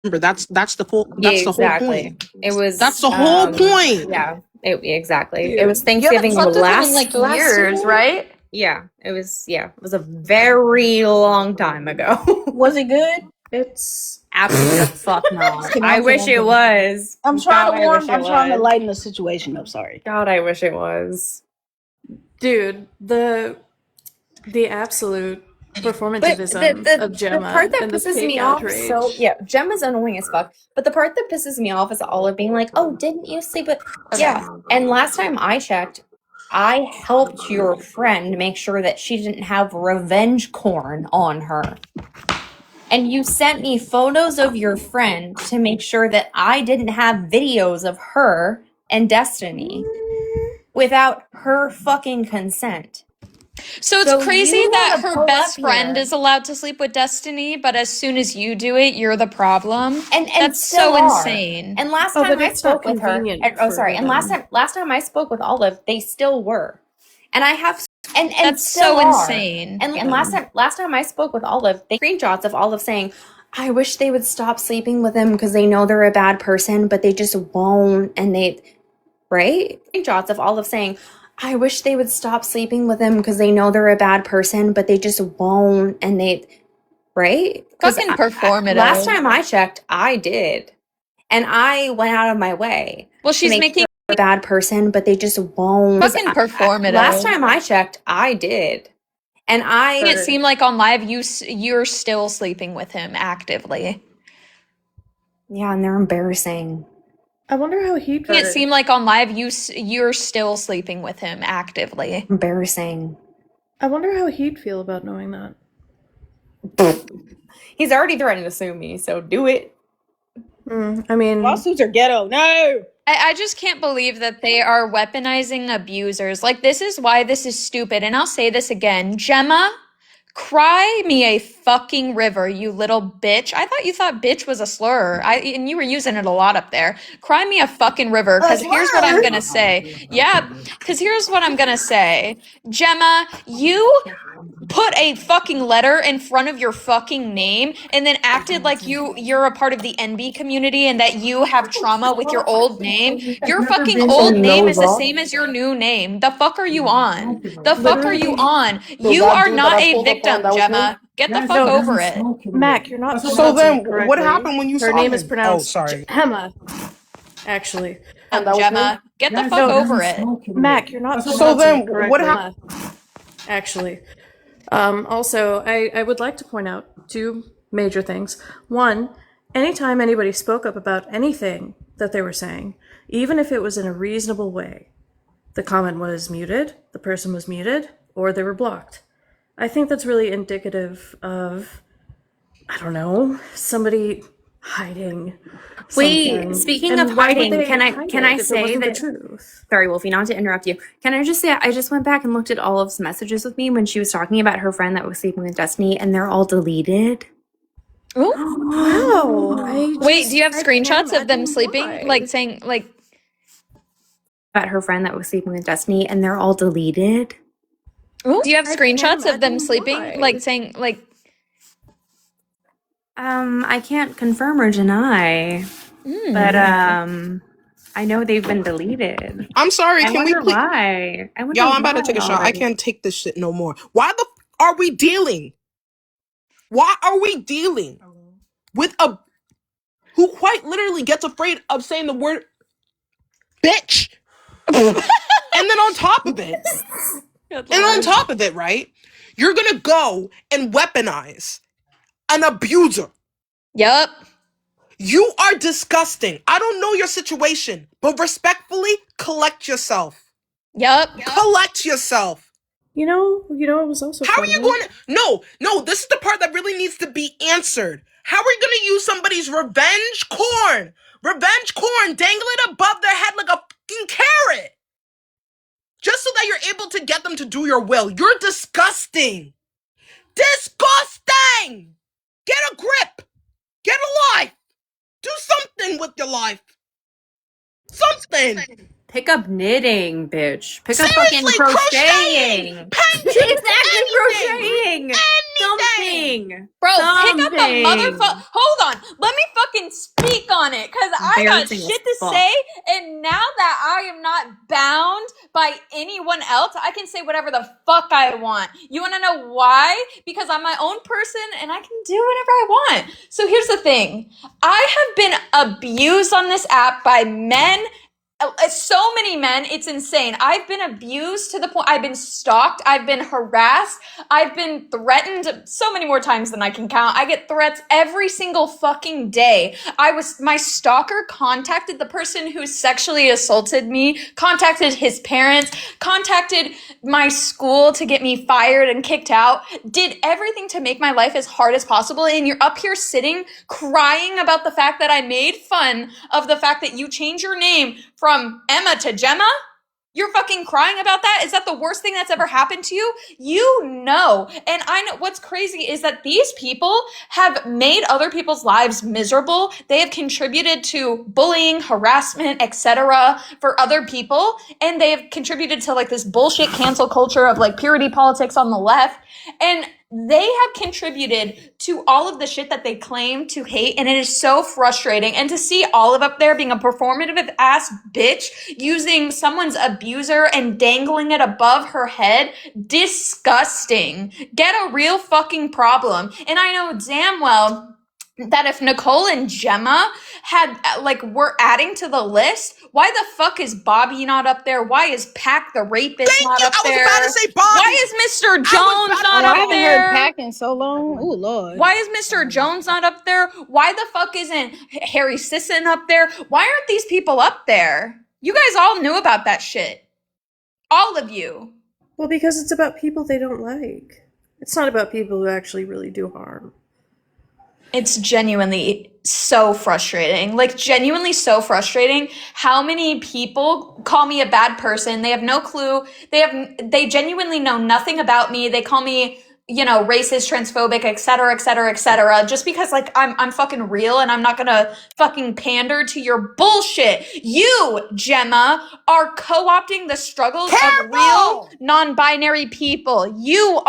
Remember, that's the whole Yeah, that's the whole exactly. point. It was That's the whole point. yeah, exactly. It Dude. was Thanksgiving slept with him in last like years, right? Yeah, it was a very long time ago. Was it good? It's Absolutely fuck no. Kidding, I I'm wish kidding, it I'm was. I'm trying to warm. I I'm wish it trying to was. lighten the situation up. Sorry. God, I wish it was. dude, the absolute But performativism of the Gemma part that and the pisses fake me off outrage. Gemma's annoying as fuck. But the part that pisses me off is Olive being like, "Oh, didn't you sleep with?" Yeah. And last time I checked, I helped your friend make sure that she didn't have revenge corn on her. And you sent me photos of your friend to make sure that I didn't have videos of her and Destiny without her fucking consent. So it's So crazy you that wanna her pull best up friend here. is allowed to sleep with Destiny, but as soon as you do it, you're the problem. And That's still so are. insane. And last Oh, time but I it's not spoke with her, convenient and, for and them. last time I spoke with Olive, they still were. And I have and That's still so are. insane. And last time I spoke with Olive, they screenshots of Olive saying, "I wish they would stop sleeping with him because they know they're a bad person, but they just won't." And they right? Screenshots of Olive saying, "I wish they would stop sleeping with him because they know they're a bad person, but they just won't." And they right? Fucking performative. Last time I checked, I did. And I went out of my way. Well, she's to make making her a bad person, but they just won't. fucking performative. Last time I checked, I did. And It seemed like on live you're still sleeping with him actively. yeah, and they're embarrassing. I wonder how he'd feel. It seemed like on live you're still sleeping with him actively. Embarrassing. I wonder how he'd feel about knowing that. He's already threatened to sue me, so do it. I mean, Lawsuits are ghetto. No. I just can't believe that they are weaponizing abusers. Like, this is why this is stupid. And I'll say this again. Gemma, cry me a fucking river, you little bitch. I thought you thought bitch was a slur. And you were using it a lot up there. Cry me a fucking river, because here's what I'm gonna say. Yeah, because here's what I'm gonna say. Gemma, you put a fucking letter in front of your fucking name and then acted like you're a part of the NB community and that you have trauma with your old name. Your fucking old name is the same as your new name. The fuck are you on? The fuck are you on? You are not a victim, Gemma. Get the fuck over it. Mac, you're not. So then, pronouncing what correctly. happened when you Her saw name him? is pronounced Oh, sorry. Gemma. Actually, Gemma, get the fuck over it. Mac, you're not. So then, pronouncing what correctly. happened? Actually, also, I would like to point out two major things. One, anytime anybody spoke up about anything that they were saying, even if it was in a reasonable way, the comment was muted, the person was muted, or they were blocked. I think that's really indicative of, I don't know, somebody hiding. Wait, something. speaking And of why would hiding, they can hide I it if it say wasn't the that? truth? Sorry, Wolfie, not to interrupt you. Can I just say I just went back and looked at Olive's messages with me when she was talking about her friend that was sleeping with Destiny, and they're all deleted. Wow. Wait, do you have screenshots of them sleeping? Like saying, like, About her friend that was sleeping with Destiny, and they're all deleted. do you have I screenshots can't of them imagine sleeping? why. Like saying, like, I can't confirm or deny, but I know they've been deleted. I'm sorry. I Can we wonder please? why. I wonder Y'all, I'm about to why take a shot. I already. can't take this shit no more. Why the are we dealing? Why are we dealing with a who quite literally gets afraid of saying the word bitch? And then on top of it, right? You're gonna go and weaponize an abuser. yup. You are disgusting. I don't know your situation, but respectfully, collect yourself. Yup. Collect yourself. You know what was also How are funny? you going to... No, this is the part that really needs to be answered. How are you going to use somebody's revenge corn? Revenge corn, dangle it above their head like a fucking carrot. Just so that you're able to get them to do your will. You're disgusting. Disgusting! Get a grip. Get a life. Do something with your life. Something. Pick up knitting, bitch. Pick up Seriously, fucking crocheting. Painting. Exactly, crocheting. anything. Something. Bro, pick up a Something. motherfucker. Hold on. Let me fucking speak on it. Because I got Embarrassing shit as to fuck. say. And now that I am not bound by anyone else, I can say whatever the fuck I want. You want to know why? Because I'm my own person and I can do whatever I want. So here's the thing. I have been abused on this app by men. So many men, it's insane. I've been abused to the point, I've been stalked, I've been harassed, I've been threatened so many more times than I can count. I get threats every single fucking day. My stalker contacted the person who sexually assaulted me, contacted his parents, contacted my school to get me fired and kicked out, did everything to make my life as hard as possible. And you're up here sitting crying about the fact that I made fun of the fact that you changed your name from Emma to Gemma? You're fucking crying about that? Is that the worst thing that's ever happened to you? You know. And I know what's crazy is that these people have made other people's lives miserable. They have contributed to bullying, harassment, etc. for other people. And they have contributed to like this bullshit cancel culture of like purity politics on the left. And they have contributed to all of the shit that they claim to hate, and it is so frustrating. And to see Olive up there being a performative ass bitch, using someone's abuser and dangling it above her head, disgusting. Get a real fucking problem. And I know damn well that if Nicole and Gemma were adding to the list, why the fuck is Bobby not up there? Why is Pac the rapist Thank not you. up I was there? about to say Bobby. Why is Mr. Jones not I up haven't there? heard Pac in so long. Oh Lord. Why is Mr. Jones not up there? Why the fuck isn't Harry Sisson up there? Why aren't these people up there? You guys all knew about that shit. All of you. Well, because it's about people they don't like. It's not about people who actually really do harm. It's genuinely so frustrating. Like, genuinely so frustrating how many people call me a bad person. They have no clue. They genuinely know nothing about me. They call me, racist, transphobic, etc., etc., etc. Just because, like, I'm fucking real and I'm not gonna fucking pander to your bullshit. You, Gemma, are co-opting the struggles of real non-binary people. You're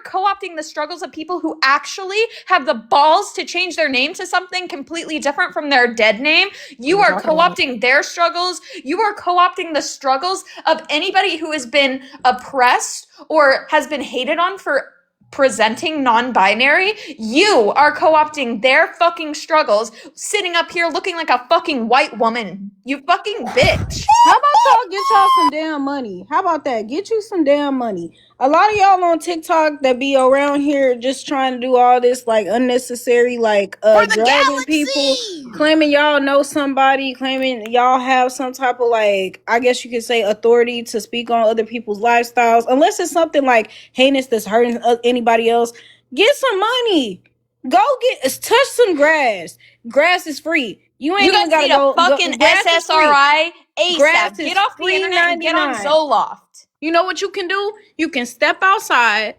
co-opting the struggles of people who actually have the balls to change their name to something completely different from their dead name. You are co-opting their struggles. You are co-opting the struggles of anybody who has been oppressed or has been hated on for presenting non-binary. You are co-opting their fucking struggles, sitting up here looking like a fucking white woman. You fucking bitch. How about y'all get y'all some damn money? How about that? Get you some damn money. A lot of y'all on TikTok that be around here just trying to do all this like unnecessary like For the dragging galaxy. people, claiming y'all know somebody, claiming y'all have some type of like, I guess you could say, authority to speak on other people's lifestyles. Unless it's something like heinous that's hurting anybody else, get some money. Go touch some grass. Grass is free. You ain't You even guys gotta need a fucking grass is free. SSRI Grass ASAP. is Get off the free internet and get on 99. Zoloft. You know what you can do? You can step outside.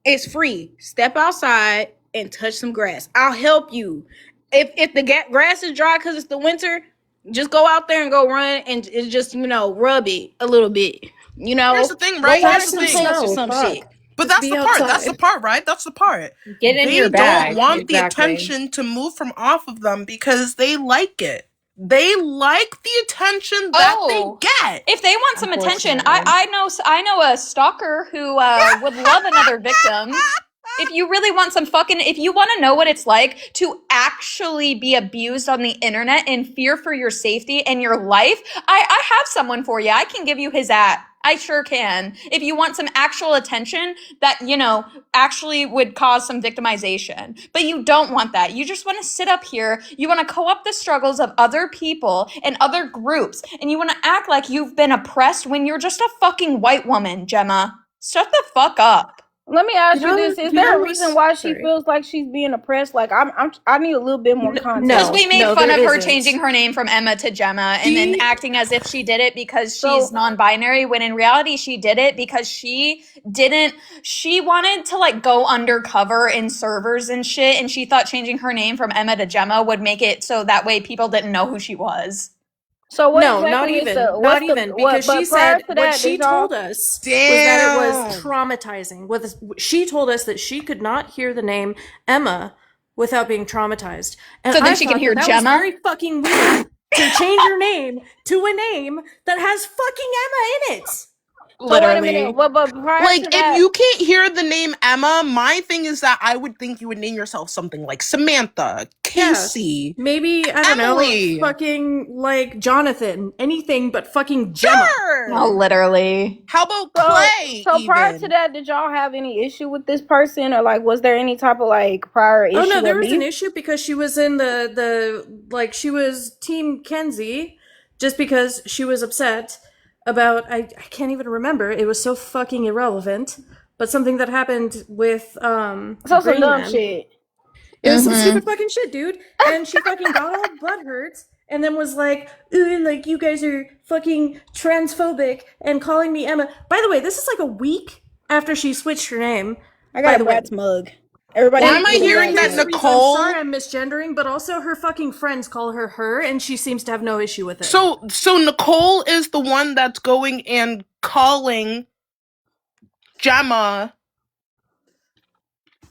It's free. Step outside and touch some grass. I'll help you. If the grass is dry because it's the winter, just go out there and go run and it's just, rub it a little bit. Here's the thing, right? Go water Here's the some thing. plants or some Fuck. shit. But Just that's be the part. That's outside. the part, right? That's the part. Get in They your bag. don't want the Exactly. attention to move from off of them because they like it. They like the attention that they get. If they want some attention, Unfortunately. I know a stalker who would love another victim. If you really want if you want to know what it's like to actually be abused on the internet and fear for your safety and your life, I have someone for you. I can give you his at. I sure can. If you want some actual attention that, actually would cause some victimization. But you don't want that. You just want to sit up here. You want to co-opt the struggles of other people and other groups. And you want to act like you've been oppressed when you're just a fucking white woman, Gemma. Shut the fuck up. Let me ask You you know- this: Is you there know a what's- reason why she sorry. feels like she's being oppressed? Like I need a little bit more context. Because No. we made fun there of her isn't. changing her name from Emma to Gemma and then acting as if she did it because she's So- non-binary, when in reality she did it because she wanted to like go undercover in servers and shit, and she thought changing her name from Emma to Gemma would make it so that way people didn't know who she was. So what No, exactly not is even. the Not what's even. the what? Because she But prior said to what that, she did y'all? told us was that it was Damn. traumatizing. She told us that she could not hear the name Emma without being traumatized. And So then I she can thought hear that was Gemma? very fucking weird to change your name to a name that has fucking Emma in it. So wait a Literally. minute. But prior Like, to if that, you can't hear the name Emma, my thing is that I would think you would name yourself something like Samantha, Casey, Maybe, I don't Emily. know, fucking like Jonathan. Anything but fucking Gemma. Sure. Oh, literally. How about so Clay? so prior to Even that, did y'all have any issue with this person, or like was there any type of like prior issue? Oh no, there or was an beef? issue because she was in she was Team Kenzie, just because she was upset about I can't even remember. It was so fucking irrelevant. But something that happened with So some Green dumb Man. shit. It was some Mhm. stupid fucking shit, dude. And she fucking got all butthurt and then was like, ooh, like you guys are fucking transphobic and calling me Emma. By the way, this is like a week after she switched her name. I By got a the way. Bratz mug. Everybody why needs am to I get a hearing Bratz that mug. I'm sorry Nicole? I'm misgendering, but also her fucking friends call her her, and she seems to have no issue with it. So Nicole is the one that's going and calling Gemma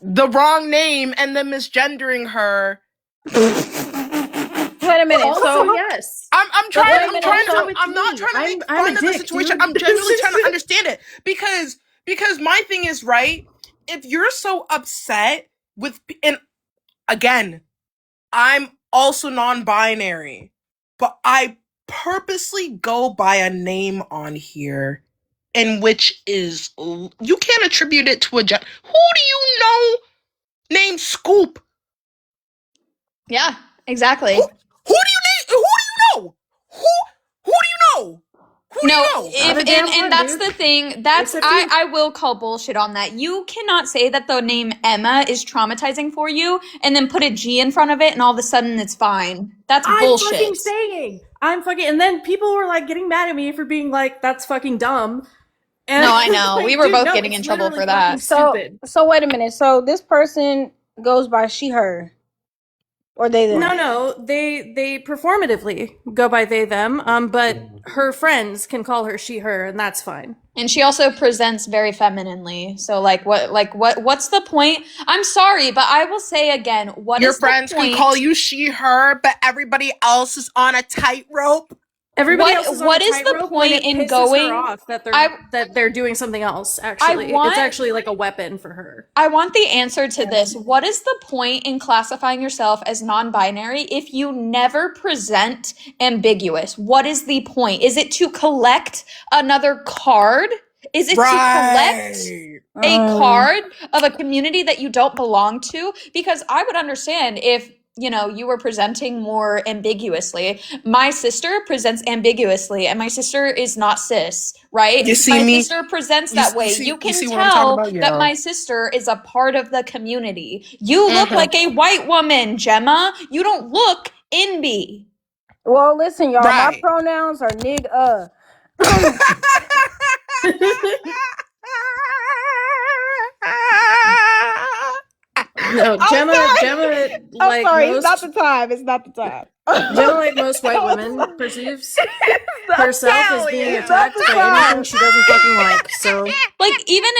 the wrong name and then misgendering her. Wait a minute. also, So yes. I'm wait trying. a I'm minute, trying so to. I'm not trying to make I'm fun a of the dick, situation. dude. I'm genuinely trying to understand it because my thing is right. If you're so upset with, and again, I'm also non-binary, but I purposely go by a name on here, in which is you can't attribute it to a gender. Who do you know named Scoop? Yeah, exactly. Who do you name? Who do you know? Who do you know? Who do No, you know? Not if a damn and one, that's dude. the thing. That's Except you. I will call bullshit on that. You cannot say that the name Emma is traumatizing for you and then put a G in front of it and all of a sudden it's fine. That's I'm bullshit. fucking saying. And then people were like getting mad at me for being like, that's fucking dumb. And No, I know. like, We were dude, both no, getting it's in trouble literally for fucking that. stupid. so wait a minute. So this person goes by she her, or they them. No, they performatively go by they them. But her friends can call her she her, and that's fine. And she also presents very femininely. So what's the point? I'm sorry, but I will say again, what Your is friends the can point? call you she, her, but everybody else is on a tightrope. Everybody else is on What a is the tightrope when it point in pisses going? her off that I they're doing something else. I Actually, it's want actually like a weapon for her. I want the answer to this. What is the point in classifying yourself as non-binary if you never present ambiguous? What is the point? Is it to collect another card? Is it to collect a card of a community that you don't belong to? Because I would understand if, you were presenting more ambiguously. My sister presents ambiguously, and my sister is not cis, right? You see My me? sister presents You that way. see- You you can see what I'm talking tell about? Yeah. that my sister is a part of the community. You look Mhm. like a white woman, Gemma. You don't look NB. Well, listen, y'all. Right. My pronouns are nigga. No, Gemma, I'm like sorry. It's not most the time. It's not the time. Gemma, like most white women, perceives herself as being It's not attacked the by anything time. she doesn't fucking like. So Like even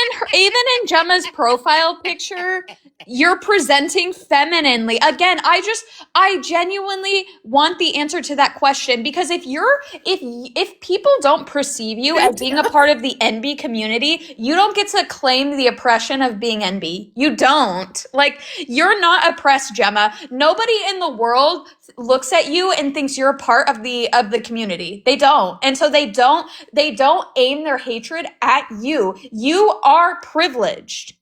in Gemma's profile picture, you're presenting femininely. Again, I genuinely want the answer to that question because if people don't perceive you as being a part of the NB community, you don't get to claim the oppression of being NB. You don't. Like you're not oppressed, Gemma. Nobody in the world looks at you and thinks you're a part of the community. They don't. And so they don't aim their hatred at you. You are privileged.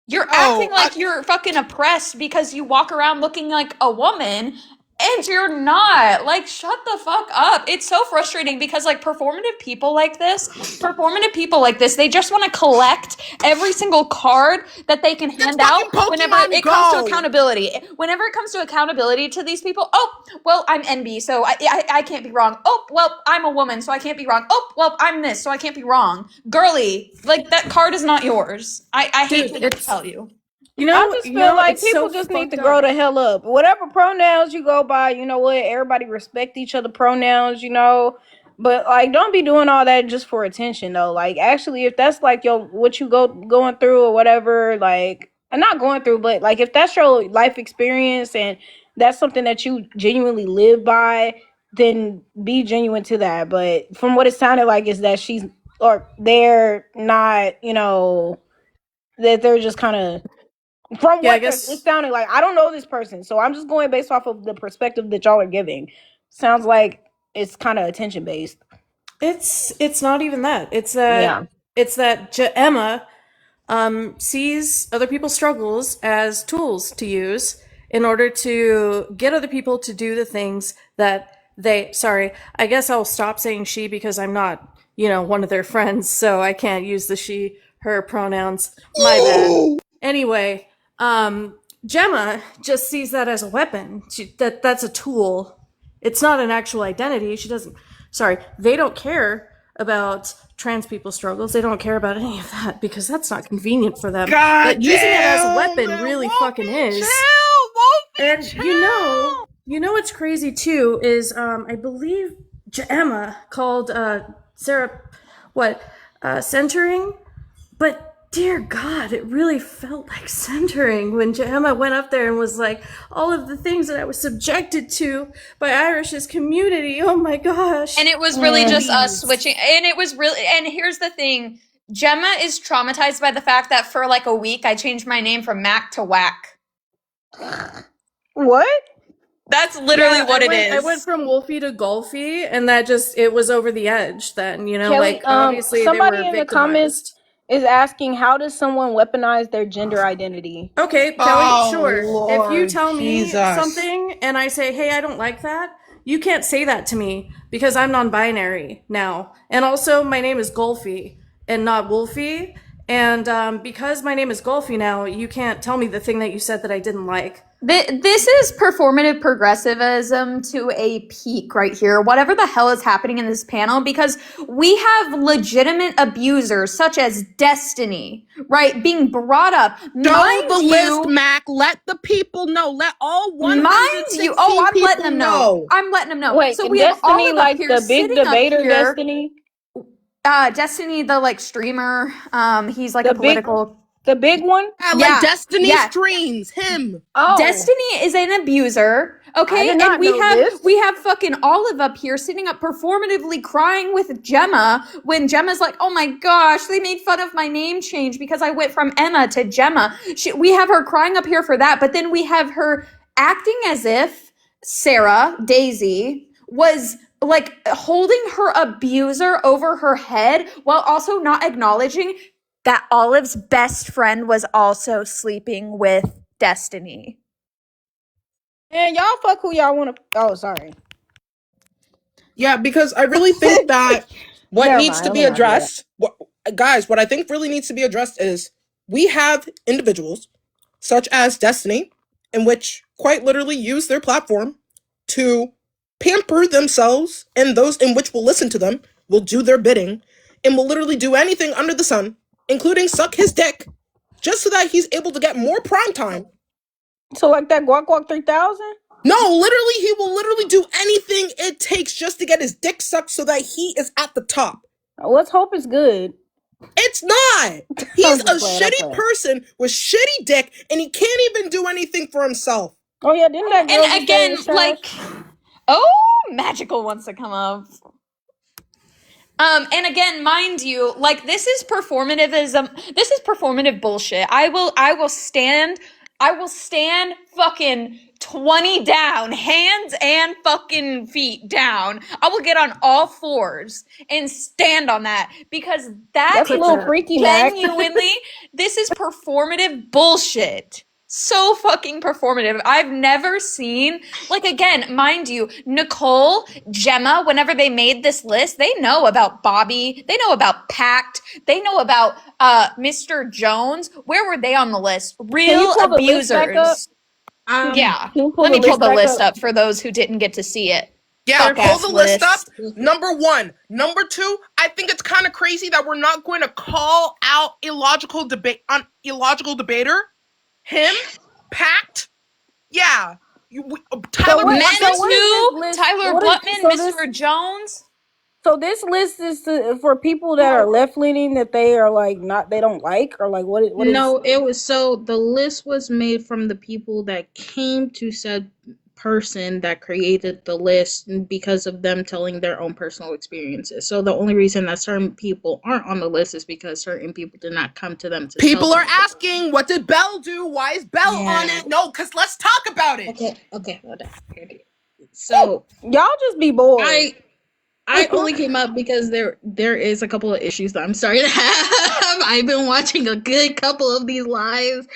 You're acting like you're fucking oppressed because you walk around looking like a woman and you're not. Like, shut the fuck up. It's so frustrating because, like, performative people like this, they just want to collect every single card that they can hand out fucking whenever Pokemon it comes to Go. accountability. Whenever it comes to accountability to these people, oh, well, I'm NB, so I can't be wrong. Oh, well, I'm a woman, so I can't be wrong. Oh, well, I'm this, so I can't be wrong. Girly, like, that card is not yours. I hate Dude, to tell you. I just feel like people just need to grow the hell up. Whatever pronouns you go by, you know what? Everybody respect each other pronouns, you know. But like, don't be doing all that just for attention, though. Like, actually, if that's like what you going through or whatever, like, and not going through, but like if that's your life experience and that's something that you genuinely live by, then be genuine to that. But from what it sounded like is that they're not, you know, that they're just kind of. From what it sounded like, I don't know this person, so I'm just going based off of the perspective that y'all are giving. Sounds like it's kind of attention based. It's not even that. It's that Emma sees other people's struggles as tools to use in order to get other people to do the things that they. Sorry, I guess I'll stop saying she because I'm not, one of their friends, so I can't use the she, her pronouns. My bad. Anyway. Gemma just sees that as a weapon. That's a tool. It's not an actual identity. They don't care about trans people's struggles. They don't care about any of that because that's not convenient for them. But using it as a weapon really fucking is. And you know what's crazy too is I believe Gemma called Sarah centering, but dear God, it really felt like centering when Emma went up there and was like, all of the things that I was subjected to by Irish's community. Oh my gosh. And it was really just us switching. And here's the thing. Gemma is traumatized by the fact that for like a week, I changed my name from Mac to Whack. What? That's literally what it is. I went from Wolfie to Golfie, and it was over the edge then, Kelly, obviously somebody they were in the comments is asking, how does someone weaponize their gender identity? Okay, Kelly, sure. Lord, if you tell me Jesus. something and I say, hey, I don't like that, you can't say that to me because I'm non-binary now. And also, my name is Golfie and not Wolfie. And because my name is Golfie now, you can't tell me the thing that you said that I didn't like. This is performative progressivism to a peak right here. Whatever the hell is happening in this panel, because we have legitimate abusers such as Destiny, right, being brought up. Know the list, Mac. Let the people know. Let all 116 I'm people letting them know. I'm letting them know. Wait, so we Destiny, have all like the big debater, Destiny. Destiny, the like streamer. He's like a political. The big one? Like Destiny streams him. Oh. Destiny is an abuser. Okay, and we have fucking Olive up here sitting up performatively crying with Gemma when Gemma's like, oh my gosh, they made fun of my name change because I went from Emma to Gemma. We have her crying up here for that, but then we have her acting as if Sarah, Daisy, was like holding her abuser over her head while also not acknowledging that Olive's best friend was also sleeping with Destiny. And y'all fuck who y'all want to. Oh, sorry. Yeah, because I really think that what needs to be addressed, what I think really needs to be addressed is we have individuals such as Destiny, in which quite literally use their platform to pamper themselves, and those in which will listen to them will do their bidding and will literally do anything under the sun, including suck his dick, just so that he's able to get more prime time. So like that Guac 3000? No, literally, he will literally do anything it takes just to get his dick sucked so that he is at the top. Let's hope it's good. It's not. He's a shitty person with shitty dick, and he can't even do anything for himself. Oh yeah, didn't that girl And again, like, Magical wants to come up. And again, mind you, like, this is performativism. This is performative bullshit. I will stand fucking 20 down, hands and fucking feet down. I will get on all fours and stand on that because that's a little freaky, Mac. Genuinely, this is performative bullshit. So fucking performative. I've never seen, like, again, mind you, Nicole, Gemma, whenever they made this list, they know about Bobby, they know about Pact, they know about Mr. Jones. Where were they on the list? Real abusers. Yeah. Let me pull the list up for those who didn't get to see it. Yeah, pull the list up. Number 1. Number 2, I think it's kind of crazy that we're not going to call out illogical debater. him, Pact, yeah. Tyler what- Men Blutman. so what is this too. list? Tyler What is Blutman, so Mr. Jones. So this list is for people that are left leaning that they are like not they don't like or like what is No, it was so the list was made from the people that came to said person that created the list because of them telling their own personal experiences. So the only reason that certain people aren't on the list is because certain people did not come to them to People tell are them. asking, what did Belle do? Why is Belle on Yeah. it? No, because let's talk about it. Okay, hold on. So y'all just be bored. I only came up because there is a couple of issues that I'm starting to have. I've been watching a good couple of these lives,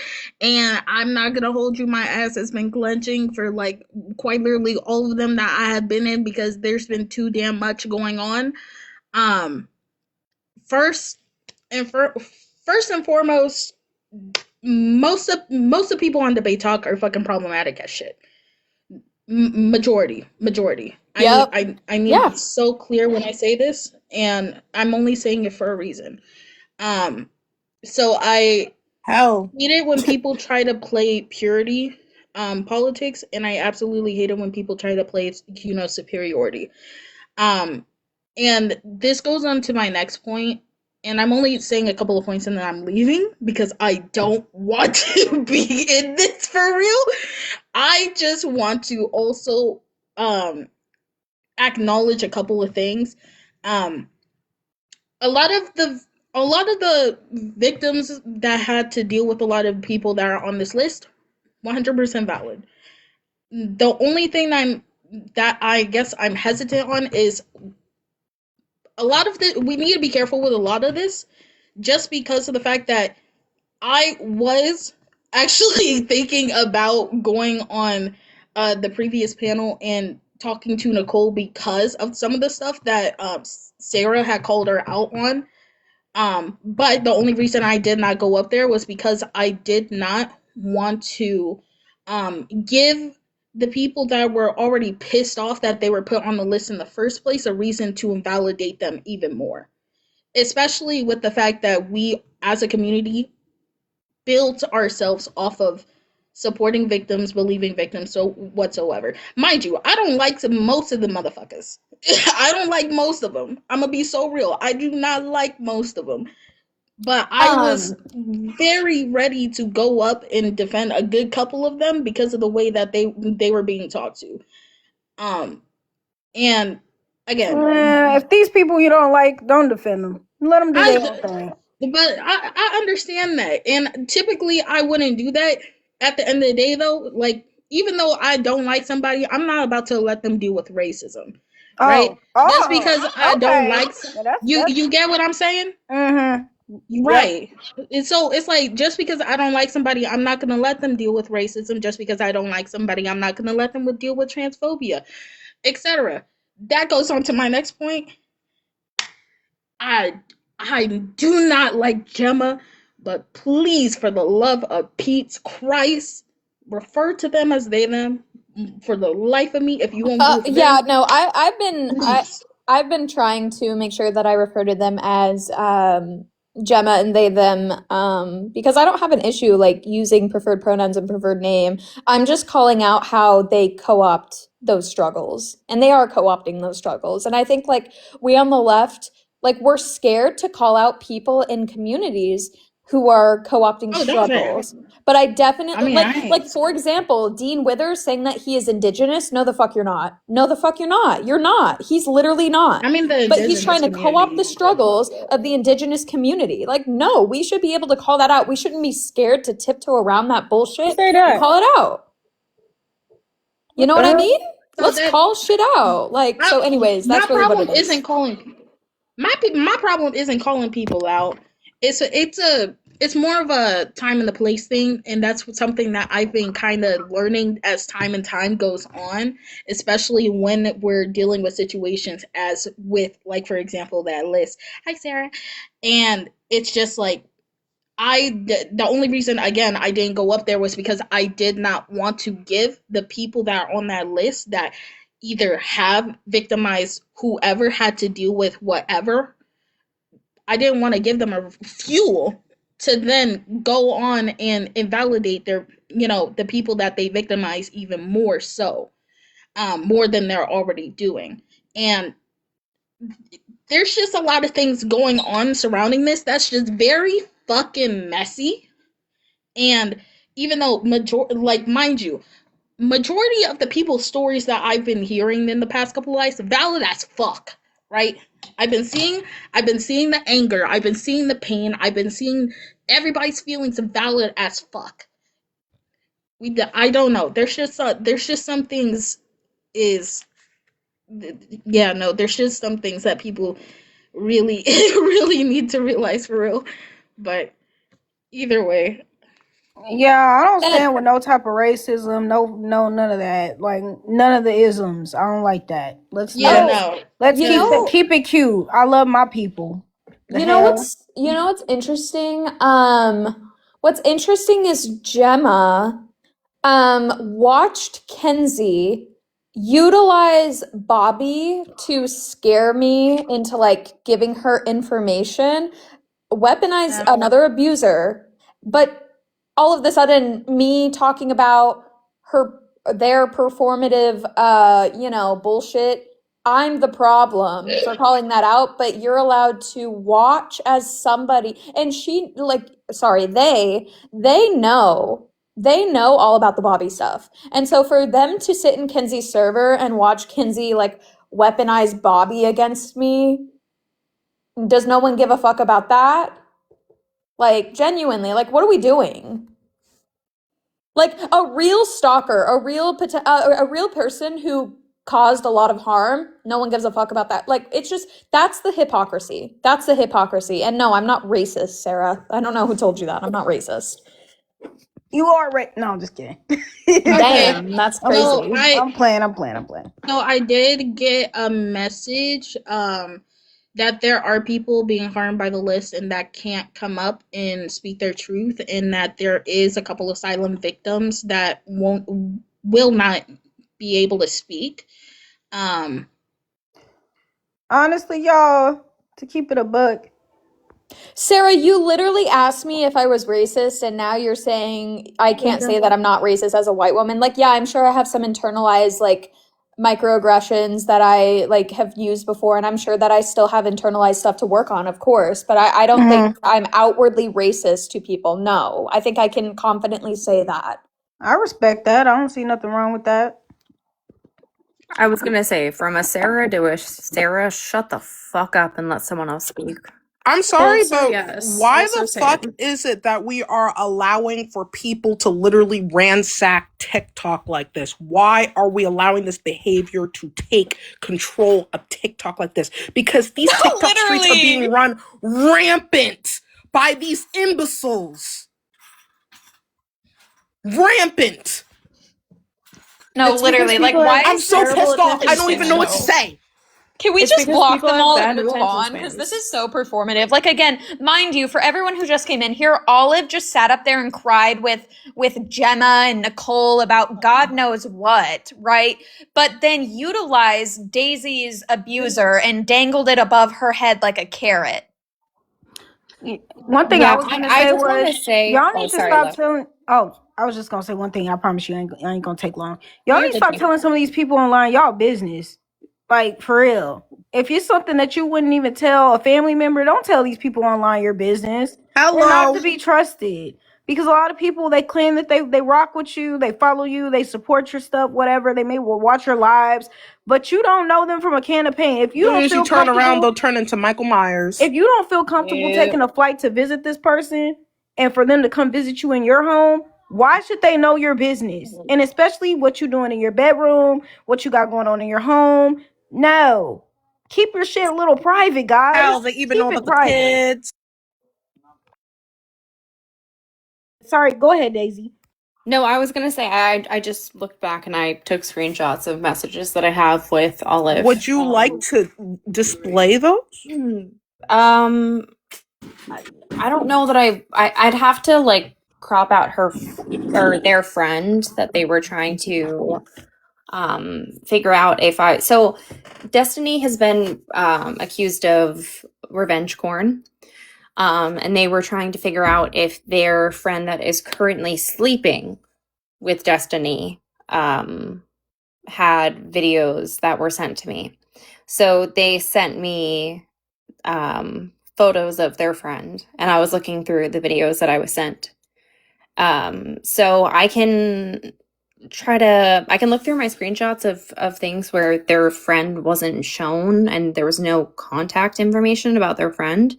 and I'm not gonna hold you. My ass has been clenching for like quite literally all of them that I have been in because there's been too damn much going on. First and first and foremost, most of people on debate talk are fucking problematic as shit. Majority. Yep. I need to be so clear when I say this, and I'm only saying it for a reason. So I Hell. hate it when people try to play purity politics, and I absolutely hate it when people try to play superiority. And this goes on to my next point, and I'm only saying a couple of points and then I'm leaving because I don't want to be in this for real. I just want to also acknowledge a couple of things. A lot of the victims that had to deal with a lot of people that are on this list, 100% valid. The only thing that I guess I'm hesitant on is a lot of we need to be careful with a lot of this just because of the fact that I was actually thinking about going on the previous panel and talking to Nicole because of some of the stuff that Sarah had called her out on. But the only reason I did not go up there was because I did not want to give the people that were already pissed off that they were put on the list in the first place a reason to invalidate them even more. Especially with the fact that we as a community built ourselves off of supporting victims, believing victims, so whatsoever. Mind you, I don't like most of the motherfuckers. I don't like most of them. I'm gonna be so real. I do not like most of them. But I was very ready to go up and defend a good couple of them because of the way that they were being talked to. And again, If these people you don't like, don't defend them. Let them do their own thing. But I understand that. And typically I wouldn't do that. At the end of the day though, like even though I don't like somebody, I'm not about to let them deal with racism. Right? Just because I don't like you get what I'm saying? Mm-hmm. Right. And so it's like just because I don't like somebody, I'm not gonna let them deal with racism. Just because I don't like somebody, I'm not gonna let them deal with transphobia, etc. That goes on to my next point. I do not like Gemma, but please, for the love of Pete's Christ, refer to them as they them. For the life of me, if you won't do it for Yeah, them, no, I've been please. I've been trying to make sure that I refer to them as Gemma and they them because I don't have an issue like using preferred pronouns and preferred name. I'm just calling out how they co-opt those struggles and they are co-opting those struggles. And I think like we on the left like we're scared to call out people in communities who are co-opting Oh, that's fair. struggles. But I definitely I mean, like for example, Dean Withers saying that he is indigenous. No, the fuck you're not. No, the fuck you're not. You're not. He's literally not. I mean, the But he's indigenous trying to co-opt the community. struggles of the indigenous community. Like, no, we should be able to call that out. We shouldn't be scared to tiptoe around that bullshit Say that. and call it out. You know what I mean? So Let's call shit out. Like, so anyways, that's my really what problem it is. isn't calling people. My problem isn't calling people out. It's more of a time and the place thing, and that's something that I've been kind of learning as time and time goes on, especially when we're dealing with situations as with, like, for example, that list. Hi, Sarah. And it's just like, the only reason, again, I didn't go up there was because I did not want to give the people that are on that list that either have victimized whoever had to deal with whatever. I didn't want to give them a fuel to then go on and invalidate their, the people that they victimize even more so, more than they're already doing. And there's just a lot of things going on surrounding this that's just very fucking messy. And even though mind you, majority of the people's stories that I've been hearing in the past couple of lives valid as fuck, right? I've been seeing the anger, I've been seeing the pain, I've been seeing everybody's feelings valid as fuck. I don't know. There's just some things is yeah, no, there's just some things that people really really need to realize for real. But either way, Yeah, I don't And stand with no type of racism, none of that. Like none of the isms. I don't like that. Let's yeah, let's no. let's you keep know, keep it cute. I love my people. The hell. you know what's interesting? What's interesting is Gemma watched Kenzie utilize Bobby to scare me into like giving her information, weaponize Yeah. another abuser, but all of the sudden me talking about their performative bullshit, I'm the problem for calling that out, but you're allowed to watch as somebody, and she like sorry, they know all about the Bobby stuff. And so for them to sit in Kenzie's server and watch Kenzie like weaponize Bobby against me, does no one give a fuck about that? Like genuinely, like what are we doing? Like a real stalker, a real person who caused a lot of harm, no one gives a fuck about that. Like it's just that's the hypocrisy. That's the hypocrisy. And no, I'm not racist, Sarah. I don't know who told you that. I'm not racist. You are right. No, I'm just kidding. Okay. Damn, that's No, crazy. I'm playing. no, I did get a message that there are people being harmed by the list and that can't come up and speak their truth, and that there is a couple of silent victims that will not be able to speak. Um Honestly, y'all, to keep it a buck, Sarah, you literally asked me if I was racist, and now you're saying I can't say that I'm not racist as a white woman. Like, yeah, I'm sure I have some internalized like microaggressions that I like have used before, and I'm sure that I still have internalized stuff to work on, of course. But I don't think I'm outwardly racist to people. No, I think I can confidently say that. I respect that. I don't see nothing wrong with that. I was gonna say, from a Sarah to a Sarah, shut the fuck up and let someone else speak. I'm sorry, Also, but yes. why Also the fuck same. is it that we are allowing for people to literally ransack TikTok like this? Why are we allowing this behavior to take control of TikTok like this? Because these TikTok streets are being run rampant by these imbeciles. Rampant. No, It's because literally, like, people why have I'm is so this terrible pissed off. I attention don't even know what to spans. say. Can we It's just because block people them have all bad and move attention on? Because this spans. is so performative. Like again, mind you, for everyone who just came in here, Olive just sat up there and cried with Gemma and Nicole about God knows what, right? But then utilized Daisy's abuser and dangled it above her head like a carrot. One thing I Yeah, was gonna I say just want was to say. y'all Oh, need to sorry, stop love. telling. Oh, I was just gonna say one thing. I promise you, I ain't gonna take long. Y'all You're need to good. stop telling some of these people online y'all business. Like for real. If it's something that you wouldn't even tell a family member, don't tell these people online your business. They're not Hello. to be trusted. Because a lot of people they claim that they rock with you, they follow you, they support your stuff, whatever. They may watch your lives, but you don't know them from a can of paint. If As you soon don't as you feel turn around, comfortable, they'll turn into Michael Myers. if you don't feel comfortable taking a flight to visit this person and for them to come visit you in your home, why should they know your business? And especially what you're doing in your bedroom, what you got going on in your home. No. Keep your shit a little private, guys. Hell, they even Keep know it about the private. kids. Sorry, go ahead, Daisy. No, I was gonna say I just looked back and I took screenshots of messages that I have with Olive. Would you like to display those? I don't know that I'd have to like crop out her or their friend that they were trying to figure out if I. So Destiny has been accused of revenge porn. And they were trying to figure out if their friend that is currently sleeping with Destiny had videos that were sent to me. So they sent me photos of their friend, and I was looking through the videos that I was sent. So I can look through my screenshots of things where their friend wasn't shown and there was no contact information about their friend.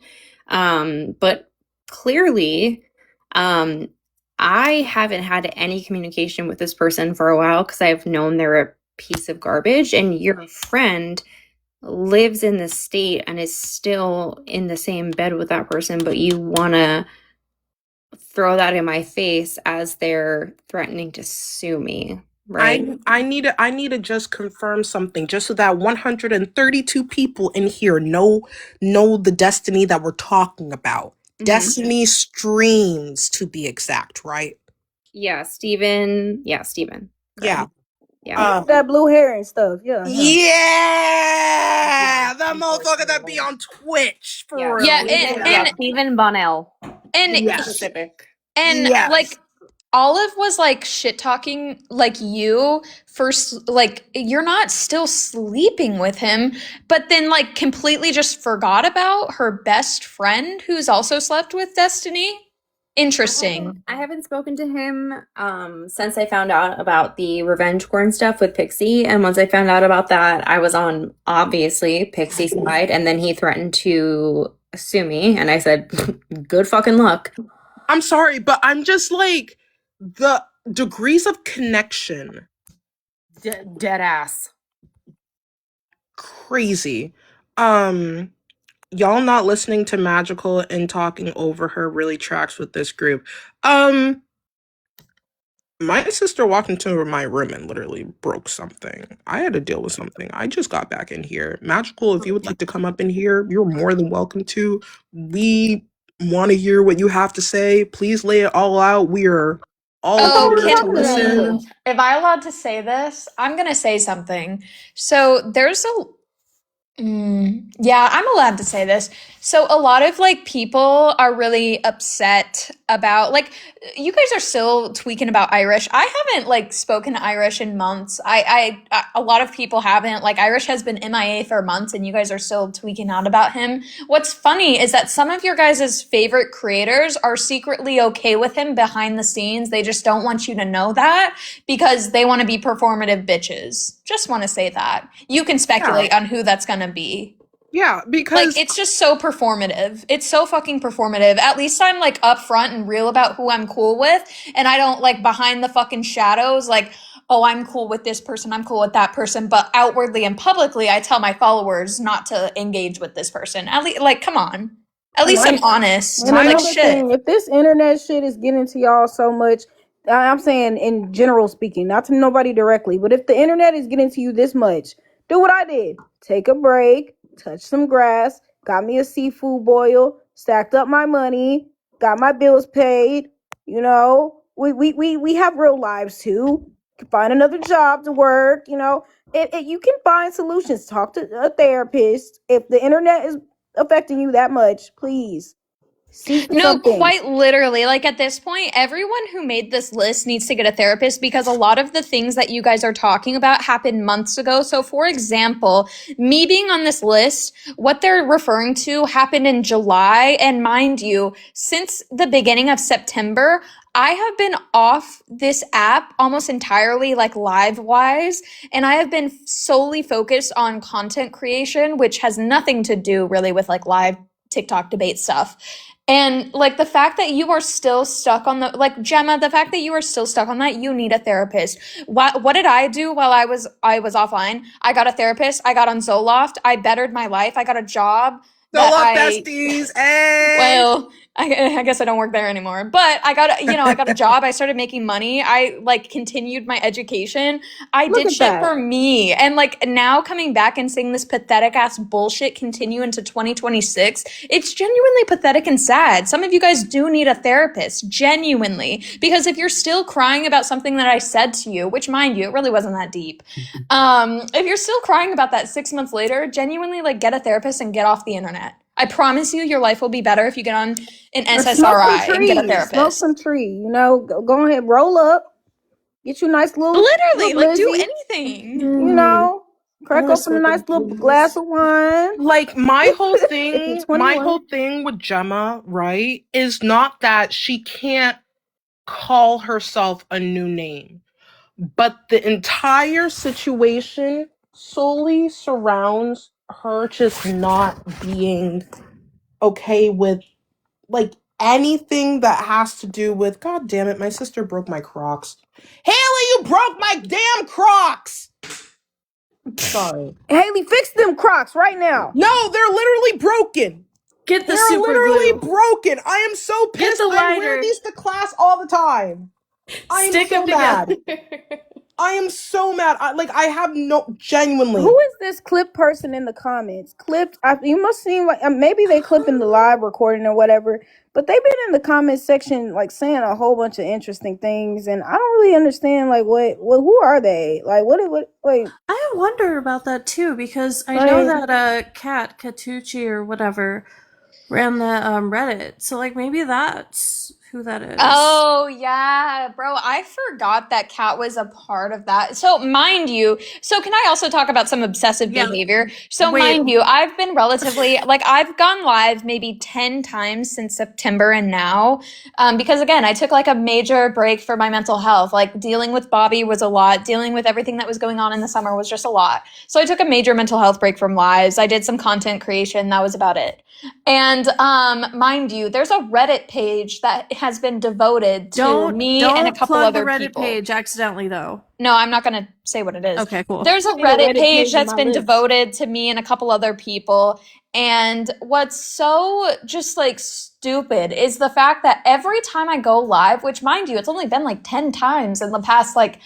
But clearly, I haven't had any communication with this person for a while because I've known they're a piece of garbage, and your friend lives in the state and is still in the same bed with that person, but you want to throw that in my face as they're threatening to sue me, right? I need to just confirm something just so that 132 people in here know the Destiny that we're talking about. Destiny streams, to be exact, right? Yeah, Steven. Yeah, Steven. Yeah. Yeah. That blue hair and stuff. Yeah. Yeah, that motherfucker that be on Twitch for real. Yeah, Yeah, Steven Bonnell. and Yes. Specific. and Yes. like Olive was like shit talking like you first, like you're not still sleeping with him, but then like completely just forgot about her best friend who's also slept with Destiny. Interesting. I haven't spoken to him since I found out about the revenge porn stuff with Pixie. And once I found out about that, I was on, obviously, Pixie's side. And then he threatened to sue me. And I said, good fucking luck. I'm sorry, but I'm just like, the degrees of connection, Dead ass. crazy. Y'all not listening to Magical and talking over her really tracks with this group. My sister walked into my room and literally broke something. I had to deal with something. I just got back in here. Magical, if you would like to come up in here, you're more than welcome to. We want to hear what you have to say. Please lay it all out. We are all here to listen. If I allowed to say this, I'm gonna say something. So there's yeah, I'm allowed to say this. So a lot of like people are really upset about like you guys are still tweaking about Irish. I haven't like spoken to Irish in months. A lot of people haven't. Like Irish has been MIA for months and you guys are still tweaking out about him. What's funny is that some of your guys' favorite creators are secretly okay with him behind the scenes. They just don't want you to know that because they want to be performative bitches. Just want to say that. You can speculate on who that's going to be. Yeah, because like it's just so performative. It's so fucking performative. At least I'm like upfront and real about who I'm cool with, and I don't like behind the fucking shadows like, oh, I'm cool with this person, I'm cool with that person, but outwardly and publicly I tell my followers not to engage with this person. At least like come on. At least I'm honest. And Like another shit. thing, if this internet shit is getting to y'all so much, I'm saying in general speaking, not to nobody directly, but if the internet is getting to you this much, do what I did. Take a break, touch some grass, got me a seafood boil, stacked up my money, got my bills paid. You know, we have real lives too. Find another job to work. You know, you can find solutions. Talk to a therapist. If the internet is affecting you that much, please seek No, something. quite literally. Like at this point, everyone who made this list needs to get a therapist because a lot of the things that you guys are talking about happened months ago. So, for example, me being on this list, what they're referring to happened in July. And mind you, since the beginning of September, I have been off this app almost entirely, like live wise, and I have been solely focused on content creation, which has nothing to do really with like live TikTok debate stuff. And like the fact that you are still stuck on the like Gemma, the fact that you are still stuck on that, you need a therapist. What did I do while I was offline? I got a therapist. I got on Zoloft. I bettered my life. I got a job. Zoloft besties. Hey. Well, I guess I don't work there anymore, but I got a job. I started making money. I like continued my education. I did shit for me. And like now coming back and seeing this pathetic ass bullshit continue into 2026, it's genuinely pathetic and sad. Some of you guys do need a therapist, genuinely, because if you're still crying about something that I said to you, which mind you, it really wasn't that deep. If you're still crying about that 6 months later, genuinely like get a therapist and get off the internet. I promise you, your life will be better if you get on an Or smoke some SSRI and get a tree. Smoke therapist. some tree. You know, go ahead, roll up. Get you a nice little Literally, like, do Lizzie. anything. You know, crack wanna open a smoke nice a little breeze. glass of wine. Like my whole If thing, you're my 21. whole thing with Gemma, right, is not that she can't call herself a new name, but the entire situation solely surrounds her just not being okay with like anything that has to do with, God damn it, my sister broke my Crocs. Haley, you broke my damn Crocs! Sorry. Haley, fix them Crocs right now. No, they're literally broken. Get the They're super literally glue. broken. I am so Get pissed. the I wear lighter. these to class all the time. I am Stick so them mad. together. I am so mad. I have no, genuinely. Who is this clip person in the comments? Clipped. You must seem like maybe they clipping the live recording or whatever. But they've been in the comments section like saying a whole bunch of interesting things, and I don't really understand like what who are they? Like what like I wonder about that too, because I know that Kat Katucci or whatever ran the Reddit. So like maybe that's who that is. Oh, yeah, bro. I forgot that Kat was a part of that. So, mind you, so can I also talk about some obsessive Yeah. behavior? So, Wait. mind you, I've been relatively, like, I've gone live maybe 10 times since September and now. Because, again, I took like a major break for my mental health. Like, dealing with Bobby was a lot. Dealing with everything that was going on in the summer was just a lot. So, I took a major mental health break from lives. I did some content creation. That was about it. And mind you, there's a Reddit page that has been devoted to me and a couple plug other the Reddit people. page accidentally though. No, I'm not going to say what it is. Okay, cool. There's a I need a Reddit Reddit page page in that's my been list. devoted to me and a couple other people. And what's so just like stupid is the fact that every time I go live, which mind you, it's only been like 10 times in the past like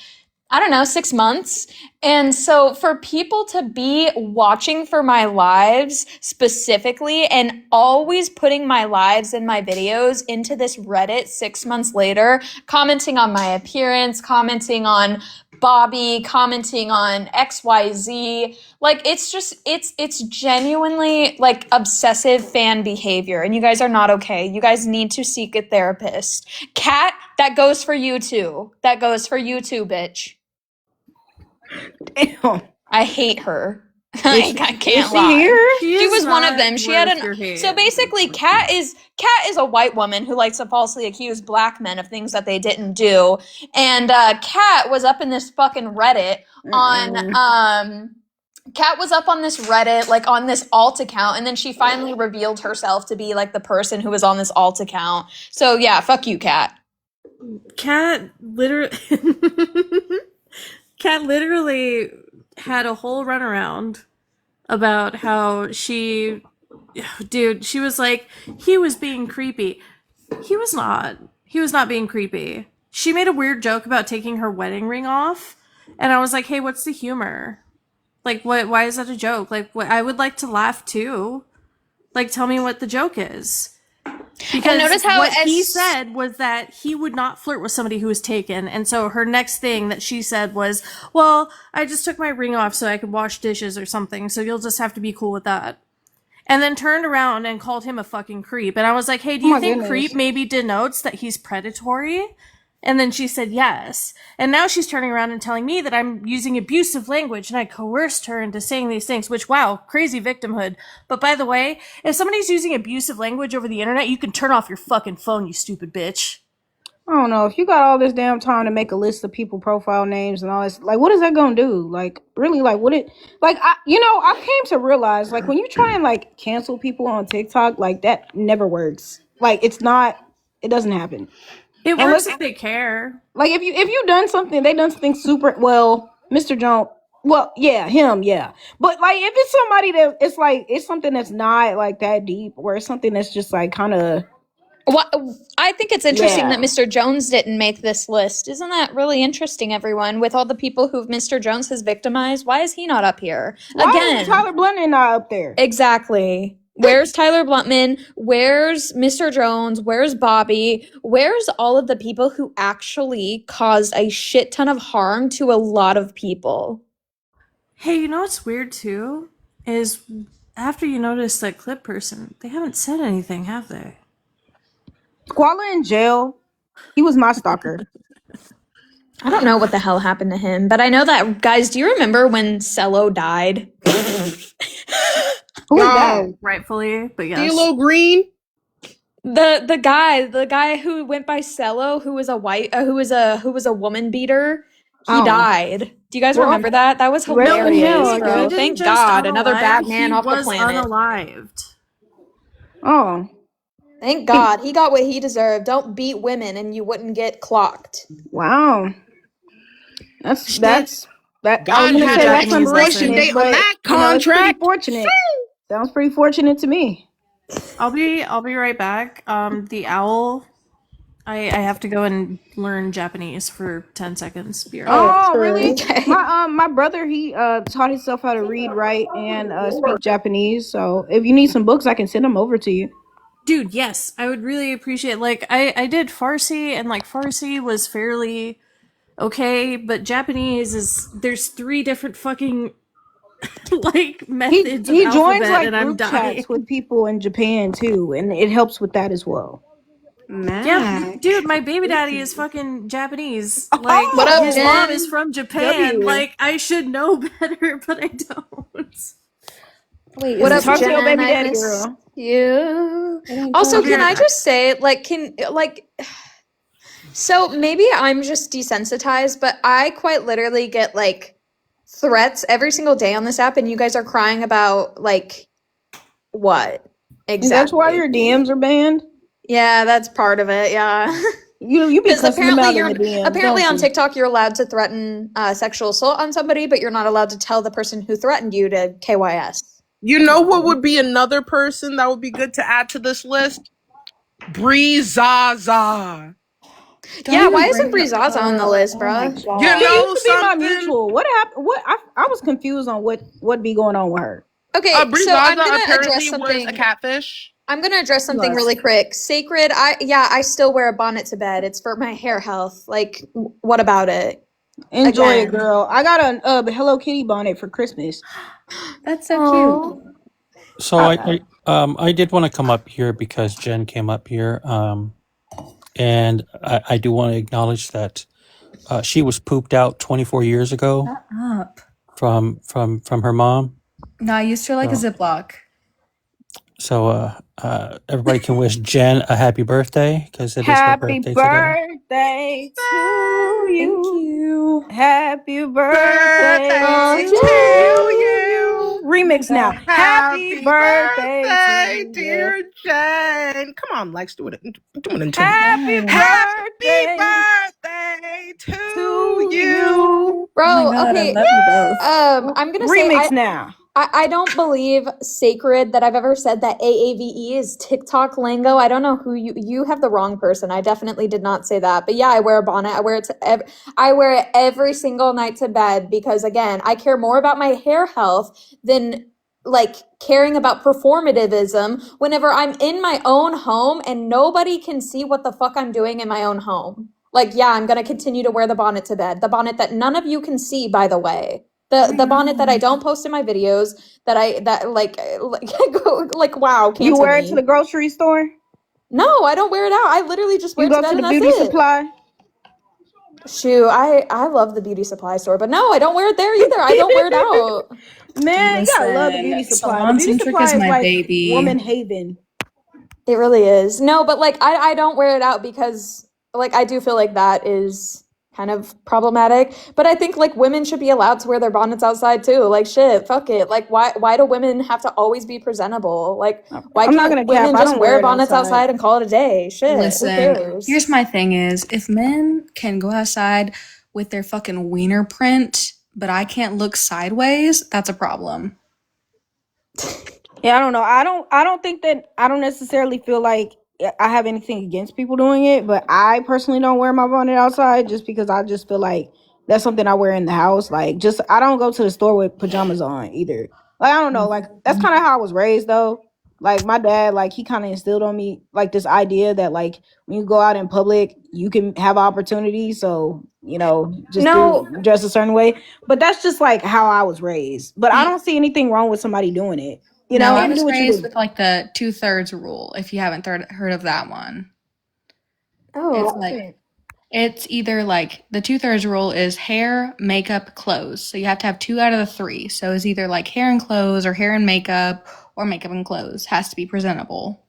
I don't know, 6 months. And so for people to be watching for my lives specifically and always putting my lives and my videos into this Reddit 6 months later, commenting on my appearance, commenting on Bobby, commenting on XYZ, like it's genuinely like obsessive fan behavior. And you guys are not okay. You guys need to seek a therapist. Kat, that goes for you too. That goes for you too, bitch. damn. I hate her. I can't Is she lie. here? She was one of not them. She had worth your an hate. so basically Kat is a white woman who likes to falsely accuse black men of things that they didn't do. And Kat was up in this fucking Reddit on Kat was up on this Reddit, like on this alt account, and then she finally revealed herself to be like the person who was on this alt account. So yeah, fuck you, Kat. Kat literally had a whole runaround about how she was like, he was being creepy. He was not. He was not being creepy. She made a weird joke about taking her wedding ring off, and I was like, hey, what's the humor? Like, why is that a joke? Like, I would like to laugh too. Like, tell me what the joke is. Because notice how what he as- said was that he would not flirt with somebody who was taken. And so her next thing that she said was, well, I just took my ring off so I could wash dishes or something. So you'll just have to be cool with that. And then turned around and called him a fucking creep. And I was like, hey, do you my think goodness. creep maybe denotes that he's predatory? And then she said yes. And now she's turning around and telling me that I'm using abusive language and I coerced her into saying these things, which, wow, crazy victimhood. But by the way, if somebody's using abusive language over the internet, you can turn off your fucking phone, you stupid bitch. I don't know. If you got all this damn time to make a list of people profile names and all this, like, what is that gonna do? Like, really, like, what it, like, I came to realize, like, when you try and, like, cancel people on TikTok, like, that never works. Like, it doesn't happen. It And works let's- if they care. Like, if you done something, they done something super, well, Mr. Jones, well, yeah, him, yeah. But, like, if it's somebody that, it's, like, it's something that's not, like, that deep, or it's something that's just, like, kind of, I think it's interesting Yeah. that Mr. Jones didn't make this list. Isn't that really interesting, everyone? With all the people who Mr. Jones has victimized, why is he not up here? why Again, is Tyler Bluntman not up there? exactly. Where's Tyler Bluntman? Where's Mr. Jones? Where's Bobby? Where's all of the people who actually caused a shit ton of harm to a lot of people? Hey, you know what's weird too? Is after you notice that clip person, they haven't said anything, have they? Koala in jail. He was my stalker. I don't know what the hell happened to him, but I know that, guys, do you remember when Cello died? Who is that? Yo, Rightfully, but yes. CeeLo Green. The guy who went by Cello, who was a woman beater, he Oh. died. Do you guys Well, remember that? That was rest in hilarious, hell, I bro. guess. He didn't Thank just God, another unalive, Batman he off the was planet. unalived. Oh. Thank God, he got what he deserved. Don't beat women, and you wouldn't get clocked. Wow. That's God I was gonna had say an that's Japanese expiration lesson. unfortunate, date on but that you know, it's pretty contract. fortunate. Sounds pretty fortunate to me. I'll be right back. The owl. I have to go and learn Japanese for 10 seconds. Be right back. Oh, sure. really? Okay. My brother, he taught himself how to read, write, and speak Japanese. So if you need some books, I can send them over to you. Dude, yes, I would really appreciate. Like, I did Farsi, and like Farsi was fairly okay, but Japanese is there's 3 different fucking like methods He of joins alphabet, like and I'm group dying. chats with people in Japan too, and it helps with that as well. Yeah, dude, my baby daddy is fucking Japanese. Like, What up, his Jen? mom is from Japan. W. Like, I should know better, but I don't. Wait, What is up, it Talk to Jen? your baby I daddy, miss girl. you. It ain't Also, I'll be can right I back. just say, so maybe I'm just desensitized, but I quite literally get like threats every single day on this app, and you guys are crying about like what exactly? That's why your DMs are banned. Yeah, that's part of it. Yeah. You be Because cussing them apparently out in the DMs. apparently don't on you? TikTok you're allowed to threaten sexual assault on somebody, but you're not allowed to tell the person who threatened you to KYS. You know what would be another person that would be good to add to this list? Bree Zaza. Yeah, why isn't Bree Zaza on the list, bruh? You She know used to be my something? mutual. What happened? What I was confused on what be going on with her. Okay, Bree so I'm Zaza gonna address apparently was something. a catfish. I'm gonna address something Was. really quick. Sacred, I still wear a bonnet to bed. It's for my hair health. Like, what about it? Enjoy it, Again. girl. I got a Hello Kitty bonnet for Christmas. That's so cute. So I did want to come up here because Jen came up here, and I do want to acknowledge that she was pooped out 24 years ago Up. from her mom. No, I used to like a Ziploc. So everybody can wish Jen a happy birthday because it is her Happy birthday today. birthday to Thank you. you. Happy birthday to to you. you. Remix now. Happy birthday to you. dear Jen. Come on, Lex, do it. Do it in tune. Happy Happy birthday birthday to to you. you. Bro, Oh my God, okay. I love you both. I'm gonna say Remix now. I don't believe sacred that I've ever said that AAVE is TikTok lingo. I don't know who you have the wrong person. I definitely did not say that. But yeah, I wear a bonnet. I wear it every single night to bed because again, I care more about my hair health than like caring about performativism whenever I'm in my own home and nobody can see what the fuck I'm doing in my own home. Like, yeah, I'm going to continue to wear the bonnet to bed. The bonnet that none of you can see, by the way. The bonnet that I don't post in my videos like wow, cancel You wear it me. to the grocery store? No, I don't wear it out. I literally just wear You it to go bed to the and that's beauty it. supply? Shoot, I love the beauty supply store, but no, I don't wear it there either. I don't wear it out. Man, you gotta love the beauty Listen, supply. The beauty Salon-centric supply is is my like baby. woman haven. It really is. No, but like I don't wear it out because like I do feel like that is kind of problematic. But I think like women should be allowed to wear their bonnets outside too. Like shit, fuck it. Like why do women have to always be presentable? Like why I'm not can't gonna cap, women I just don't wear wear it bonnets outside and call it a day? Shit. Who Listen, cares? here's my thing is, if men can go outside with their fucking wiener print, but I can't look sideways, that's a problem. Yeah, I don't know. I don't think that I don't necessarily feel like I have anything against people doing it, but I personally don't wear my bonnet outside just because I just feel like that's something I wear in the house. Like just I don't go to the store with pajamas on either. Like I don't know, like that's kind of how I was raised though. Like my dad, like he kind of instilled on me like this idea that like when you go out in public, you can have opportunities. So just dress a certain way. But that's just like how I was raised. But I don't see anything wrong with somebody doing it. You No, know, I and was do what you raised do. with like the 2/3 rule. If you haven't heard of that one, Oh, it's like it's either like the 2/3 rule is hair, makeup, clothes. So you have to have 2 out of the 3. So it's either like hair and clothes, or hair and makeup, or makeup and clothes. Has to be presentable.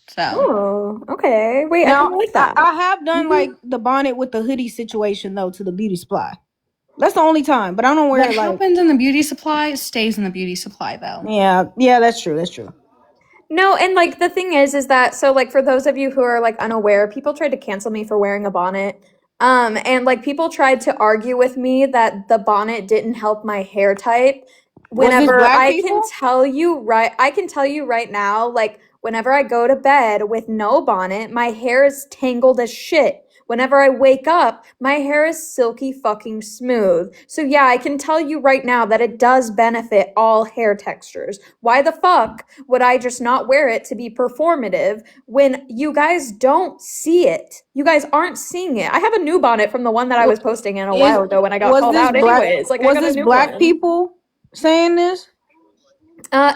So oh, okay. Wait, I kind Now, of like I, that. I have done like the bonnet with the hoodie situation though to the beauty supply. That's the only time, but I don't wear what it like. happens in the beauty supply stays in the beauty supply, though. Yeah, that's true. That's true. No, and like the thing is that so like for those of you who are like unaware, people tried to cancel me for wearing a bonnet. And like people tried to argue with me that the bonnet didn't help my hair type. Was this Whenever black I can people? tell you right now, like whenever I go to bed with no bonnet, my hair is tangled as shit. Whenever I wake up, my hair is silky fucking smooth. So yeah, I can tell you right now that it does benefit all hair textures. Why the fuck would I just not wear it to be performative when you guys don't see it? You guys aren't seeing it. I have a new bonnet from the one that I was posting in a Is while ago when I got was called this out black? anyways. Like I Was got a this new black one. people saying this?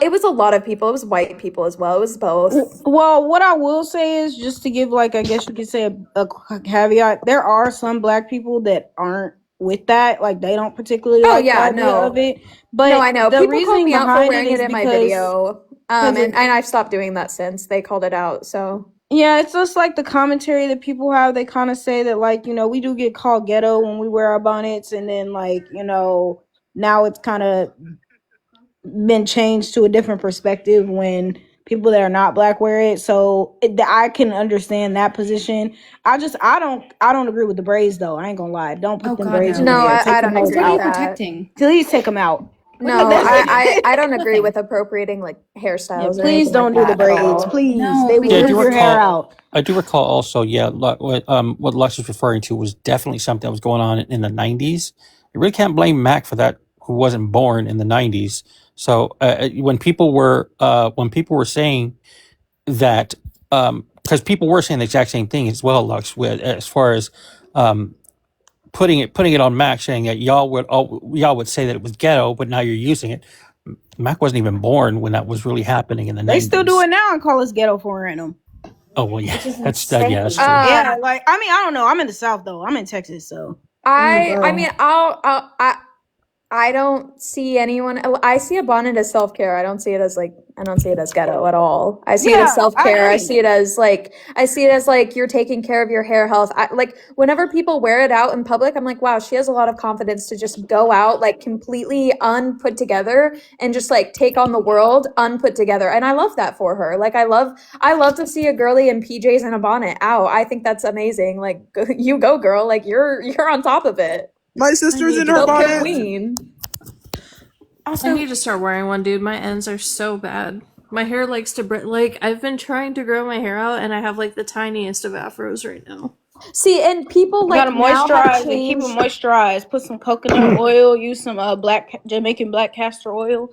It was a lot of people. It was white people as well. It was both. Well, what I will say is just to give like I guess you could say a caveat. There are some black people that aren't with that. Like they don't particularly Oh like the yeah, idea of no. it. No, But I know. the People called reasoning me out for behind it wearing it is in my because video. And I've stopped doing that since they called it out. So yeah, it's just like the commentary that people have. They kind of say that like we do get called ghetto when we wear our bonnets, and then like now it's kind of been changed to a different perspective when people that are not black wear it. So I can understand that position. I don't agree with the braids though. I ain't gonna lie. Don't put Oh them God, braids in no. your no, hair. I Take the don't most agree What are with you out. that. protecting? Please take them out. No, That's I don't agree Nothing. with appropriating like Yeah, hairstyles or please anything like don't do the that at braids. all. Please, No, they will Yeah, I do rip because your hair recall. out. I do recall also. Yeah, what Lux was referring to was definitely something that was going on in the '90s. You really can't blame Mac for that, who wasn't born in the '90s. So when people were saying that, because people were saying the exact same thing as well, Lux, with as far as um, putting it on Mac, saying that y'all would say that it was ghetto, but now you're using it. Mac wasn't even born when that was really happening in the They still do '90s. it now and call us ghetto for wearing them. Oh well, yeah, Which is that's that. Yeah, that's insane. true. Yeah, like I mean, I don't know. I'm in the South though. I'm in Texas, so I mean, I don't see anyone. I see a bonnet as self care. I don't see it as ghetto at all. I see it yeah, as self I care. agree. I see it as like you're taking care of your hair health. Like whenever people wear it out in public, I'm like, wow, she has a lot of confidence to just go out like completely unput together and just like take on the world unput together. And I love that for her. Like I love to see a girly in PJs and a bonnet out. I think that's amazing. Like you go, girl. Like you're on top of it. My sister's in her Self care bonnet. queen. also I need to start wearing one, dude. My ends are so bad. My hair likes to like I've been trying to grow my hair out, and I have like the tiniest of afros right now. See, and people You gotta like now have moisturize and keep it changed. moisturized. Put some coconut oil. Use some Jamaican black castor oil.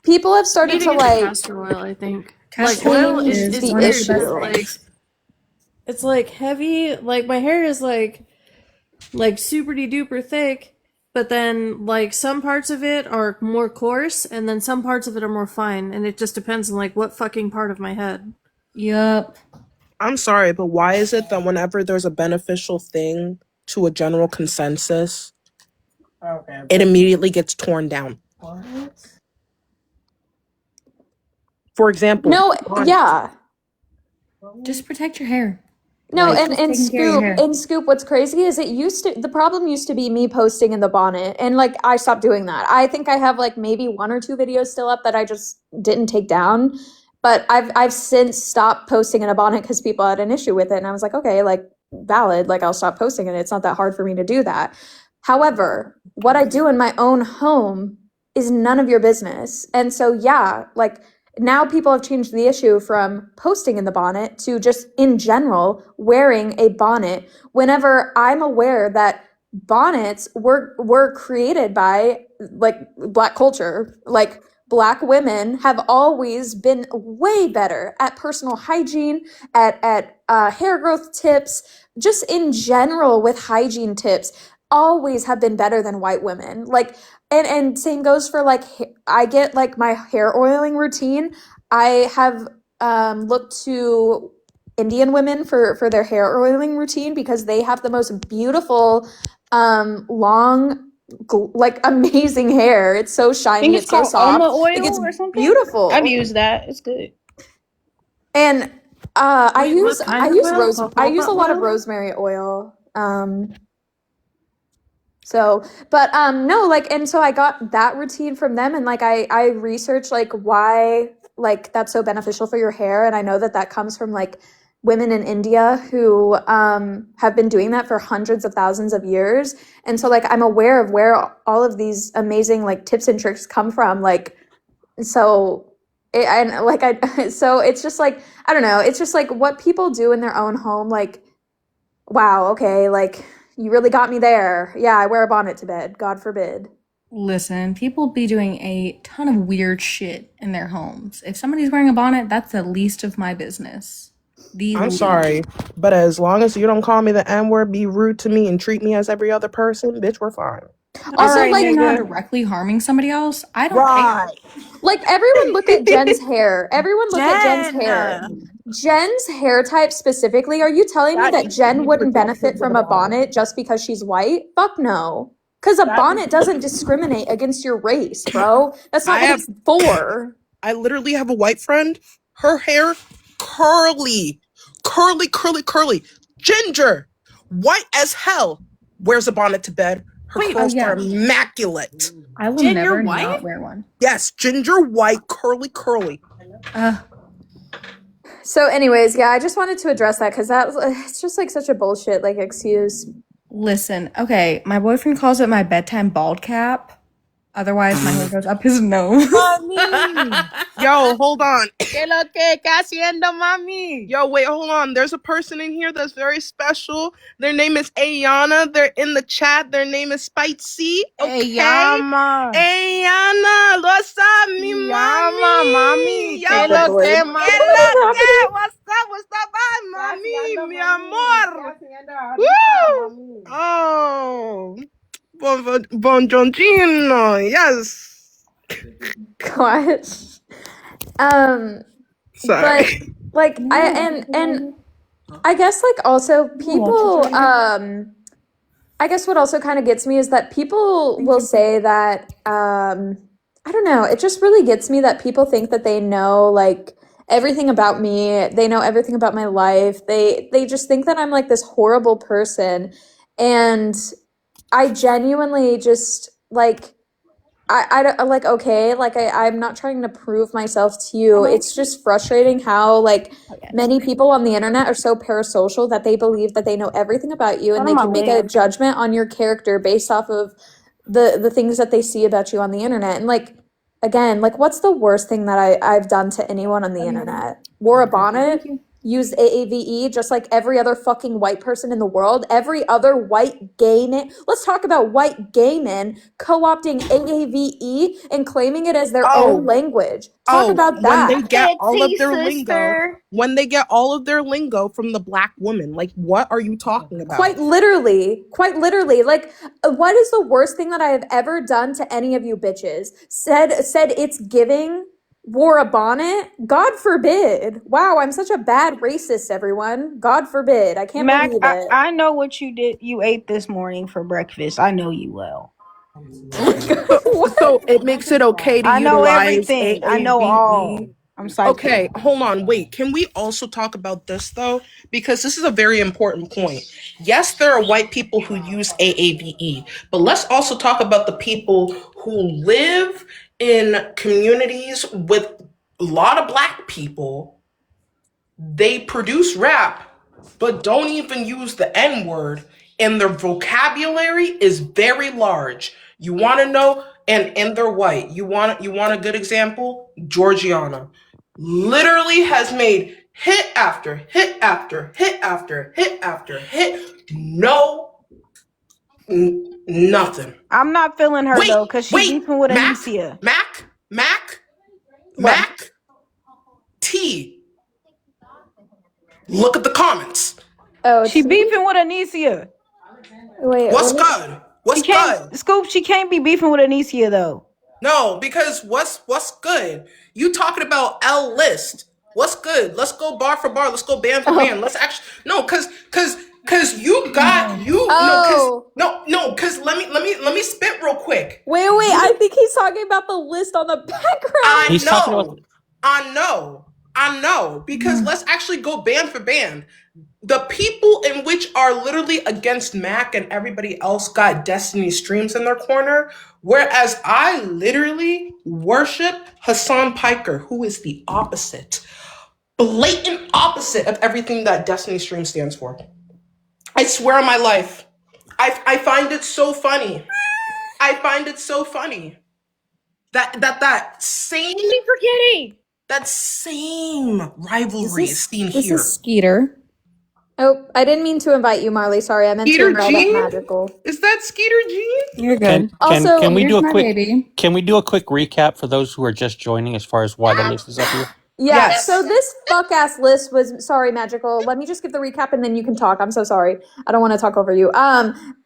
People have I started need to to get the like castor oil. I think like castor oil oil change is is the one of great, your best but issue. like things. it's like heavy. Like my hair is like super duper thick, but then like some parts of it are more coarse, and then some parts of it are more fine, and it just depends on like what fucking part of my head. Yup. I'm sorry, but why is it that whenever there's a beneficial thing to a general consensus, it immediately gets torn down? For example, No, yeah. Just protect your hair. No, Like, and just taking care of your hair. Scoop, what's crazy is the problem used to be me posting in the bonnet, and like I stopped doing that. I think I have like maybe 1 or 2 videos still up that I just didn't take down. But I've since stopped posting in a bonnet because people had an issue with it, and I was like, okay, like valid, like I'll stop posting it. It's not that hard for me to do that. However, what I do in my own home is none of your business. And so yeah, like now people have changed the issue from posting in the bonnet to just in general wearing a bonnet whenever I'm aware that bonnets were created by like black culture. Like black women have always been way better at personal hygiene, at hair growth tips, just in general with hygiene tips. always have been better than white women. Like, and same goes for like I get like my hair oiling routine. I have looked to Indian women for their hair oiling routine because they have the most beautiful long like amazing hair. It's so I shiny, think it's it's so called almond soft. oil Like it's or something. beautiful. I've used that. It's good. And I Wait, use what kind I of use oil? I use a lot of Oil? rosemary oil. So, but no, like, and so I got that routine from them, and like I researched like why like that's so beneficial for your hair, and I know that that comes from like women in India who have been doing that for hundreds of thousands of years, and so like I'm aware of where all of these amazing like tips and tricks come from, like so. And like so it's just like I don't know, it's just like what people do in their own home, like wow, okay, like you really got me there. Yeah, I wear a bonnet to bed. God forbid. Listen, people be doing a ton of weird shit in their homes. If somebody's wearing a bonnet, that's the least of my business. I'm sorry, but as long as you don't call me the N word, be rude to me, and treat me as every other person, bitch, we're fine. Also, right, like you're not nigga. directly harming somebody else. I don't Right. Like everyone look at Jen's hair. Everyone look at Jen's hair. Jen! Jen's hair type specifically, are you telling me That that needs to Jen be wouldn't protected benefit with from a a bonnet. bonnet just because she's white? Fuck no. Cuz a bonnet doesn't discriminate against your race, bro. That's not I what have it's for. I literally have a white friend. Her hair curly, curly, curly, curly, ginger, white as hell. Wears a bonnet to bed. Her Wait, curls yeah. are immaculate. I will Jen, never you're white? not wear one. Yes, ginger, white, curly, curly. So anyways, yeah, I just wanted to address that cuz that it's just like such a bullshit like excuse. Listen, okay, my boyfriend calls it my bedtime bald cap. Otherwise, my hair goes up his nose. Yo, hold on. ¿Qué lo que haciendo, mami? Yo, wait, hold on. There's a person in here that's very special. Their name is Ayana. They're in the chat. Their name is Spicy. Okay. Llama. Ayana, what's up, mi Llama, mami. Yo, ¿Qué lo que, mami? ¿qué lo que? What's up, mami? Mi amor. Woo! Oh. Buongiorno. Yes. Gosh. Sorry. But like and I guess like also people I guess what also kind of gets me is that people will say that I don't know, it just really gets me that people think that they know like everything about me, they know everything about my life. They just think that I'm like this horrible person, and I genuinely just like I don't like okay, like I'm not trying to prove myself to you. It's just frustrating how like many people on the internet are so parasocial that they believe that they know everything about you and they can make a judgment on your character based off of the things that they see about you on the internet. And like again, like what's the worst thing that I've done to anyone on the internet? Wore a bonnet, used AAVE just like every other fucking white person in the world. Every other white gay man. Let's talk about white gay men co-opting AAVE and claiming it as their own language. Talk about that. When they get all of their lingo. When they get all of their lingo from the black woman. Like, what are you talking about? Quite literally. Like, what is the worst thing that I have ever done to any of you bitches? Said it's giving, wore a bonnet? God forbid. Wow, I'm such a bad racist, everyone. God forbid. I can't Mac, believe it. I know what you did. You ate this morning for breakfast. I know you well. So it makes it okay to I know utilize everything. I know AAVE. all. I'm psyched. Okay, hold on, wait. Can we also talk about this though? Because this is a very important point. Yes, there are white people who use AAVE, but let's also talk about the people who live in communities with a lot of black people. They produce rap, but don't even use the N word, and their vocabulary is very large. You want to know, and they're white. You want a good example? Georgiana literally has made hit after hit after hit after hit after hit. Nothing. I'm not feeling her though, because she's beefing with Mac, Anicia. Mac, T. Look at the comments. Oh, She beefing with Anicia. Wait, What's let me- good? What's She can't, good? Scoop. She can't be beefing with Anicia though. No, because what's good? You talking about L list? What's good? Let's go bar for bar. Let's go band for band. Let's actually no, cause you got you no, cause Oh, no, cause let me spit real quick. wait. I think he's talking about the list on the background. He's talking about. I know, because let's actually go band for band. The people in which are literally against Mac and everybody else got Destiny streams in their corner, whereas I literally worship Hassan Piker, who is the opposite, blatant opposite of everything that Destiny stream stands for. I swear on my life. I find it so funny. I find it so funny that same Forgetting. that same rivalry is seen This here. is Skeeter. Oh, I didn't mean to invite you, Marley. Sorry, I meant to Skeeter invite Jean? Magical. Is that Skeeter Jean? You're good. Also, Can we Here's do a my quick baby. Can we do a quick recap for those who are just joining as far as why the list is up here? Yeah, Yes. so this fuck ass list was sorry, Magical. Let me just give the recap and then you can talk. I'm so sorry. I don't want to talk over you.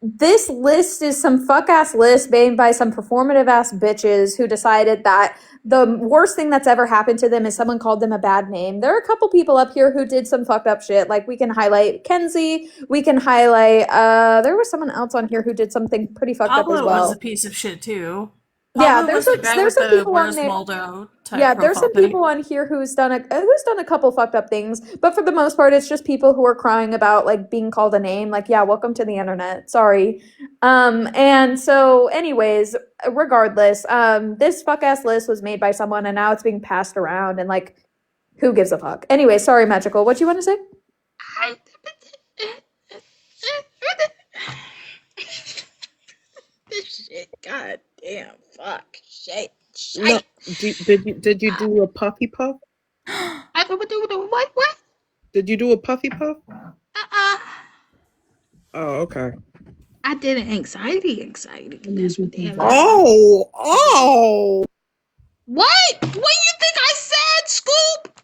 This list is some fuck ass list made by some performative ass bitches who decided that the worst thing that's ever happened to them is someone called them a bad name. There are a couple people up here who did some fucked up shit. Like we can highlight Kenzie, we can highlight there was someone else on here who did something pretty fucked up as Pablo well. was a piece of shit too. Yeah, Pablo there's was the guy there's with some the people on Where's there. Waldo type Yeah, there's some profile pic. people on here who's done a couple fucked up things, but for the most part, it's just people who are crying about like being called a name. Like, yeah, welcome to the internet. Sorry. And so, anyways, regardless, this fuck ass list was made by someone, and now it's being passed around, and like, who gives a fuck? Anyway, sorry, Magical. What you want to say? This shit, god damn, fuck, shit, No. shit. Did you do a puffy puff? I would do what? Did you do a puffy puff? Uh-uh. Oh, okay. I did an anxiety. That's what they have. Oh. What? What do you think I said, Scoop?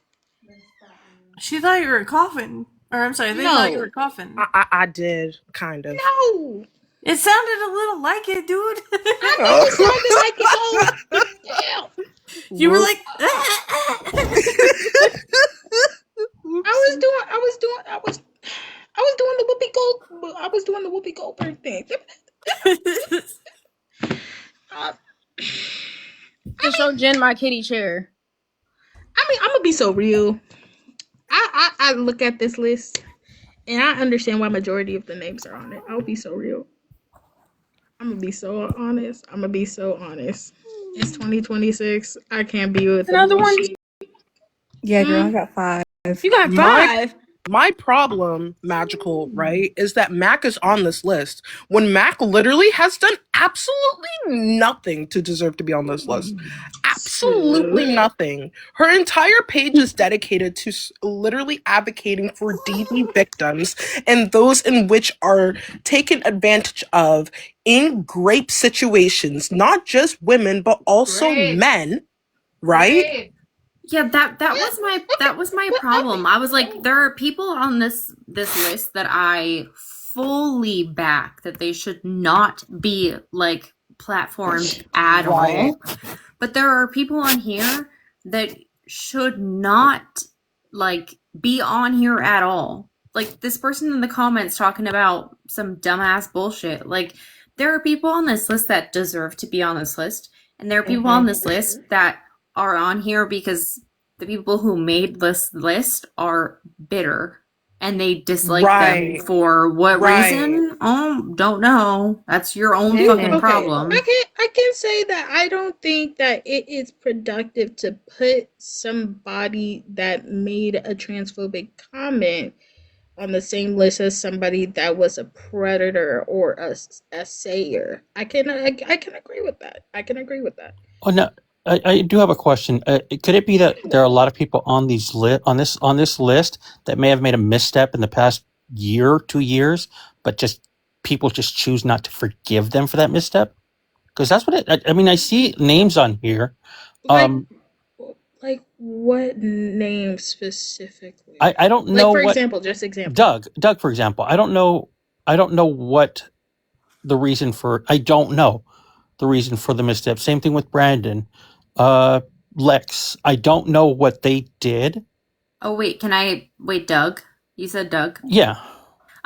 She thought you were coughing. Or I'm sorry, they No. thought you were coughing. I did kind of. No. It sounded a little like it, dude. I know it sounded like it. Oh, damn. You were like I was doing the Whoopi Goldberg thing. To show Jen my kitty chair. I mean, I'm gonna be so real. I look at this list and I understand why majority of the names are on it. I'll be so real. I'm gonna be so honest. It's 2026. I can't be with Another the one. bullshit. Yeah, girl, I got 5. You got 5. My problem, Magical, right, is that Mac is on this list when Mac literally has done absolutely nothing to deserve to be on this list. Absolutely nothing. Her entire page is dedicated to literally advocating for DV victims and those in which are taken advantage of in rape situations, not just women, but also men, right? Yeah, that was my problem. I was like, there are people on this list that I fully back that they should not be like platformed at all. But there are people on here that should not like be on here at all. Like this person in the comments talking about some dumbass bullshit. Like there are people on this list that deserve to be on this list, and there are people on this list that are on here because the people who made this list are bitter and they dislike them for what reason? Oh, don't know. That's your own fucking problem. I can say that I don't think that it is productive to put somebody that made a transphobic comment on the same list as somebody that was a predator or a sayer. I can agree with that. Oh no, I do have a question. Could it be that there are a lot of people on these on this list that may have made a misstep in the past year, 2 years, but just people just choose not to forgive them for that misstep? Because that's what I mean. I see names on here. Like what name specifically? I don't know. Like for what, example, just example. Doug, for example. I don't know what the reason for. I don't know the reason for the misstep. Same thing with Brandon, Lex. I don't know what they did. Oh wait, Doug? You said Doug? Yeah.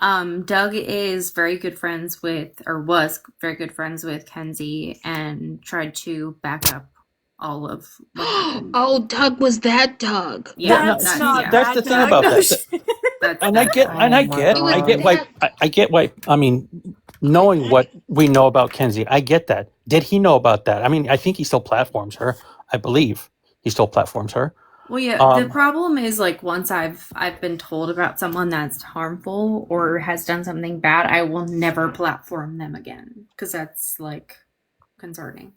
Doug is very good friends with, or was very good friends with Kenzie, and tried to back up all of what happened. Oh, Doug was that Doug. Yeah, That's not That's bad, the thing Doug. about No that. shit. And I get why. I mean, knowing what we know about Kenzie, I get that. Did he know about that? I mean, I think he still platforms her. I believe he still platforms her. Well, yeah, the problem is, like, once I've been told about someone that's harmful or has done something bad, I will never platform them again, because that's, like, concerning.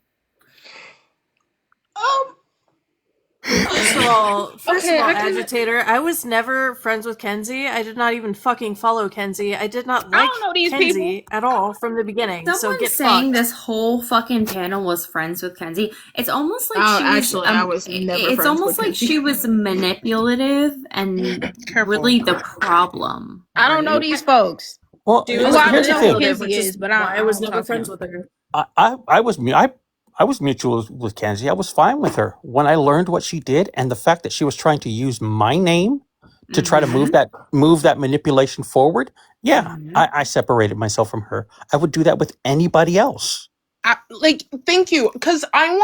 First of all, Okay, I can- agitator, I was never friends with Kenzie. I did not even fucking follow Kenzie. I did not I like don't know these Kenzie at all from the beginning. So Someone get saying fucked. this whole fucking panel was friends with Kenzie. It's almost like Oh, she was. actually, I was never It's friends almost with like Kenzie. she was manipulative and Careful. really the problem. I don't know right? these folks. Well, She Well, was I here's don't the know who thing. manipulative, Kenzie which is, but I why I was don't never talk to friends him. with her. I was mutual with Kenzie. I was fine with her when I learned what she did, and the fact that she was trying to use my name to try to move that manipulation forward. Yeah, I separated myself from her. I would do that with anybody else. Thank you, because I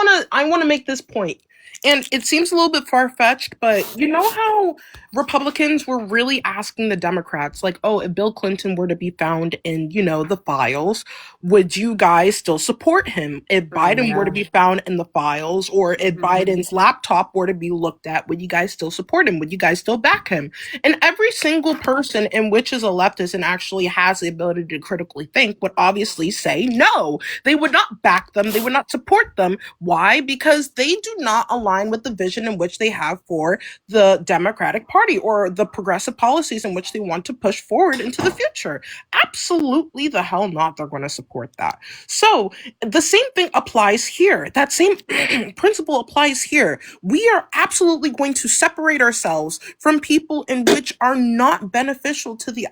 wanna make this point, and it seems a little bit far fetched, but you know how Republicans were really asking the Democrats, like, oh, if Bill Clinton were to be found in the files, would you guys still support him? If Biden were to be found in the files, or if Biden's laptop were to be looked at, would you guys still support him? Would you guys still back him? And every single person in which is a leftist and actually has the ability to critically think would obviously say no. They would not back them. They would not support them. Why? Because they do not align with the vision in which they have for the Democratic Party or the progressive policies in which they want to push forward into the future. Absolutely the hell not. They're going to support that. So the same thing applies here. That same principle applies here. We are absolutely going to separate ourselves from people in which are not beneficial to the